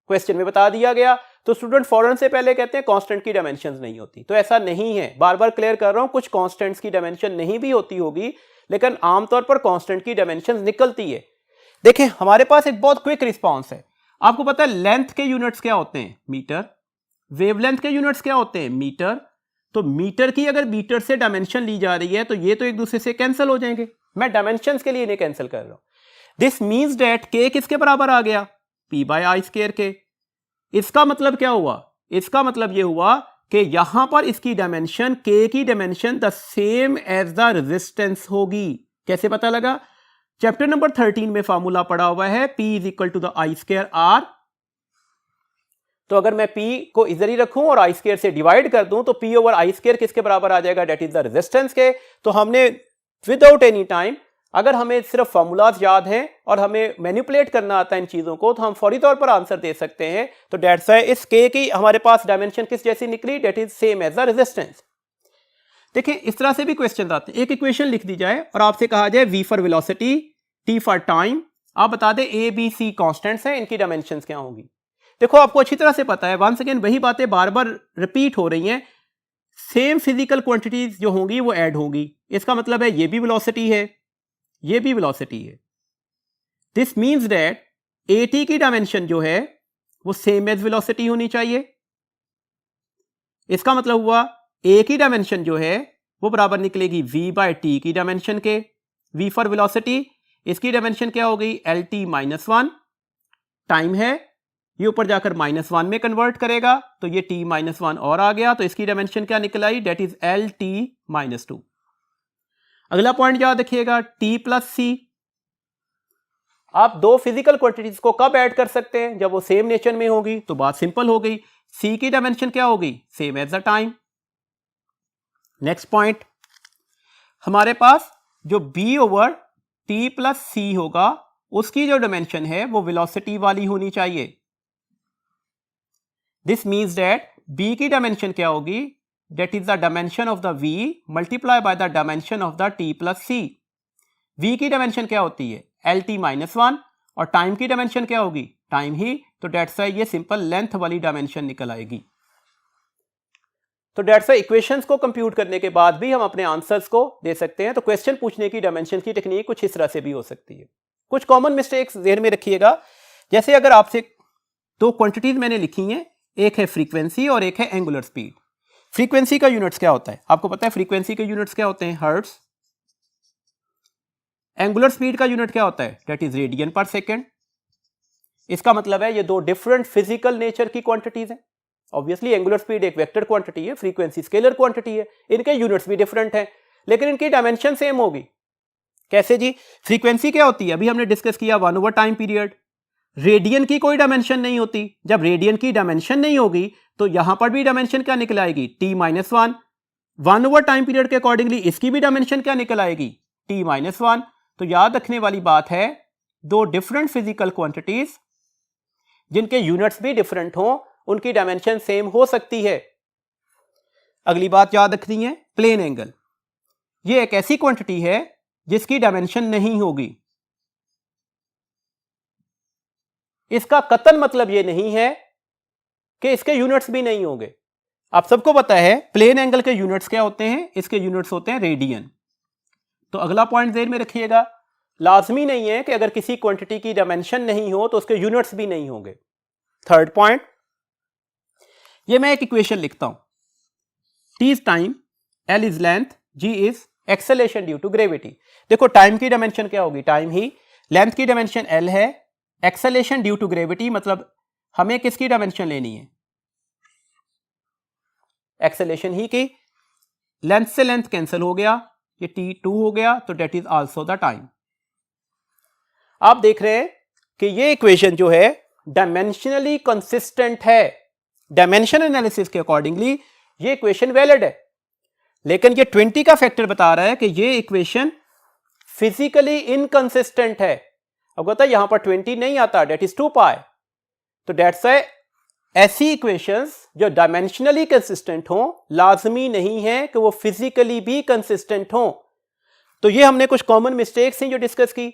क्वेश्चन में बता दिया गया, तो स्टूडेंट फौरन से पहले कहते हैं कांस्टेंट की डायमेंशंस नहीं होती, तो ऐसा नहीं है। बार बार क्लियर कर रहा हूं, कुछ कांस्टेंट्स की डायमेंशन नहीं भी होती होगी, लेकिन आमतौर पर कांस्टेंट की डायमेंशंस निकलती है। देखें हमारे पास एक बहुत क्विक रिस्पॉन्स है। आपको पता है लेंथ के यूनिट्स क्या होते हैं? मीटर। वेवलेंथ के यूनिट्स क्या होते हैं? मीटर। तो मीटर की अगर मीटर से डायमेंशन ली जा रही है तो ये तो एक दूसरे से कैंसिल हो जाएंगे। मैं डायमेंशंस के लिए इन्हें कैंसिल कर रहा हूं। दिस मीन्स डेट के किसके बराबर आ गया? पी बाय आई स्क्वायर के। इसका मतलब क्या हुआ? इसका मतलब ये हुआ कि यहां पर इसकी डायमेंशन के की dimension the same as the resistance होगी। कैसे पता लगा? चैप्टर नंबर 13 में फॉर्मूला पड़ा हुआ है P is equal to the I square R. तो अगर मैं P को इधर ही रखूं और आई स्क्वायर से डिवाइड कर दूं तो P ओवर आई स्क्वायर किसके बराबर आ जाएगा? डेट इज द रेजिस्टेंस के। तो हमने विदाउट एनी टाइम, अगर हमें सिर्फ फॉर्मूलाज याद हैं और हमें मैनिपुलेट करना आता है इन चीजों को, तो हम फौरी तौर पर आंसर दे सकते हैं। तो डेट्स व्हाई इस के की हमारे पास डायमेंशन किस जैसी निकली? That is same as the resistance. देखें इस तरह से भी क्वेश्चन आते हैं। एक इक्वेशन लिख दी जाए और आपसे कहा जाए v for velocity, t for time, आप बता दें a b c कांस्टेंट्स हैं, इनकी डायमेंशंस क्या होंगी। देखो आपको अच्छी तरह से पता है, वंस अगेन वही बातें बार बार रिपीट हो रही हैं। सेम फिजिकल क्वांटिटीज जो होंगी वो ऐड होंगी। इसका मतलब है ये भी वेलोसिटी है, ये भी वेलोसिटी है। दिस मींस दैट at की डायमेंशन जो है वो सेम एज वेलोसिटी होनी चाहिए। इसका मतलब हुआ a की डायमेंशन जो है वो बराबर निकलेगी v बाय टी की डायमेंशन के। v फॉर वेलोसिटी, इसकी डायमेंशन क्या हो गई? L T minus one. Time है, ये ऊपर जाकर माइनस वन में कन्वर्ट करेगा तो ये t माइनस वन और आ गया, तो इसकी डायमेंशन क्या निकल आई? That is L T minus two. अगला पॉइंट याद रखिएगा, t प्लस सी। आप दो फिजिकल क्वांटिटीज को कब ऐड कर सकते हैं? जब वो सेम नेचर में होगी। तो बात सिंपल हो गई, c की डायमेंशन क्या होगी? Same as the time. Next point, हमारे पास जो b over t plus c होगा उसकी जो डायमेंशन है वो वेलोसिटी वाली होनी चाहिए। दिस मीन्स दैट b की डायमेंशन क्या होगी? That is the dimension of the v multiply by the dimension of the t plus c. v की डायमेंशन क्या होती है? L T minus one. और टाइम की डायमेंशन क्या होगी? टाइम ही। तो डेट्स व्हाई ये सिंपल लेंथ वाली डायमेंशन निकल आएगी। तो डेट्स व्हाई इक्वेशंस को कंप्यूट करने के बाद भी हम अपने आंसर्स को दे सकते हैं। तो क्वेश्चन पूछने की डायमेंशन की टेक्निक कुछ इस तरह से भी हो सकती है। कुछ कॉमन मिस्टेक्स ध्यान में रखिएगा। जैसे अगर आपसे दो क्वांटिटीज मैंने लिखी हैं, एक है फ्रीक्वेंसी और एक है एंगुलर स्पीड। फ्रीक्वेंसी का यूनिट्स क्या होता है? आपको पता है फ्रीक्वेंसी के यूनिट्स क्या होते हैं? हर्ट्ज। एंगुलर स्पीड का यूनिट क्या होता है? डेट इज रेडियन पर सेकेंड। इसका मतलब है ये दो डिफरेंट फिजिकल नेचर की क्वांटिटीज हैं। ऑब्वियसली एंगुलर स्पीड एक वेक्टर क्वांटिटी है, फ्रीक्वेंसी स्केलर क्वांटिटी है, इनके यूनिट्स भी डिफरेंट हैं लेकिन इनकी डायमेंशन सेम होगी। कैसे जी? फ्रीक्वेंसी क्या होती है? अभी हमने डिस्कस किया 1 ओवर टाइम पीरियड। रेडियन की कोई डायमेंशन नहीं होती। जब रेडियन की डायमेंशन नहीं होगी तो यहां पर भी डायमेंशन क्या निकल आएगी? t minus one. 1 over time period के अकॉर्डिंगली इसकी भी डायमेंशन क्या निकल आएगी? t minus one. तो याद रखने वाली बात है, दो डिफरेंट फिजिकल क्वांटिटीज जिनके यूनिट्स भी डिफरेंट हो उनकी डायमेंशन सेम हो सकती है। अगली बात याद रखनी है, प्लेन एंगल। ये एक ऐसी क्वांटिटी है जिसकी डायमेंशन नहीं होगी। इसका कतन मतलब यह नहीं है कि इसके यूनिट्स भी नहीं होंगे। आप सबको पता है प्लेन एंगल के यूनिट्स क्या होते हैं? इसके यूनिट्स होते हैं रेडियन। तो अगला पॉइंट ध्यान में रखिएगा, लाजमी नहीं है कि अगर किसी क्वांटिटी की डायमेंशन नहीं हो तो उसके यूनिट्स भी नहीं होंगे। थर्ड पॉइंट, ये मैं एक इक्वेशन लिखता हूं, t is time, l is length, g is acceleration due to gravity. देखो टाइम की डायमेंशन क्या होगी? टाइम ही। लेंथ की डायमेंशन l है। एक्सेलेरेशन ड्यू टू ग्रेविटी मतलब हमें किसकी डायमेंशन लेनी है? एक्सेलेरेशन ही की। लेंथ से लेंथ कैंसिल हो गया, ये t2 हो गया, तो that is also the time. आप देख रहे हैं कि ये इक्वेशन जो है डायमेंशनली कंसिस्टेंट है। डायमेंशन एनालिसिस के अकॉर्डिंगली ये इक्वेशन वैलिड है, लेकिन ये 20 का फैक्टर बता रहा है कि ये इक्वेशन फिजिकली इनकंसिस्टेंट है। अब कहता है यहां पर 20 नहीं आता, डेट इज 2 पाई। तो डेट्स है ऐसी इक्वेशंस जो डायमेंशनली कंसिस्टेंट हो लाजमी नहीं है कि वो फिजिकली भी कंसिस्टेंट हो। तो ये हमने कुछ कॉमन मिस्टेक्स हैं जो डिस्कस की।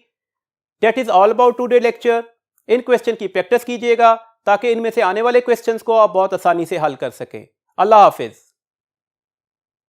That is all about today lecture. इन क्वेश्चन की प्रैक्टिस कीजिएगा ताकि इनमें से आने वाले क्वेश्चंस को आप बहुत आसानी से हल कर सकें। अल्लाह हाफिज।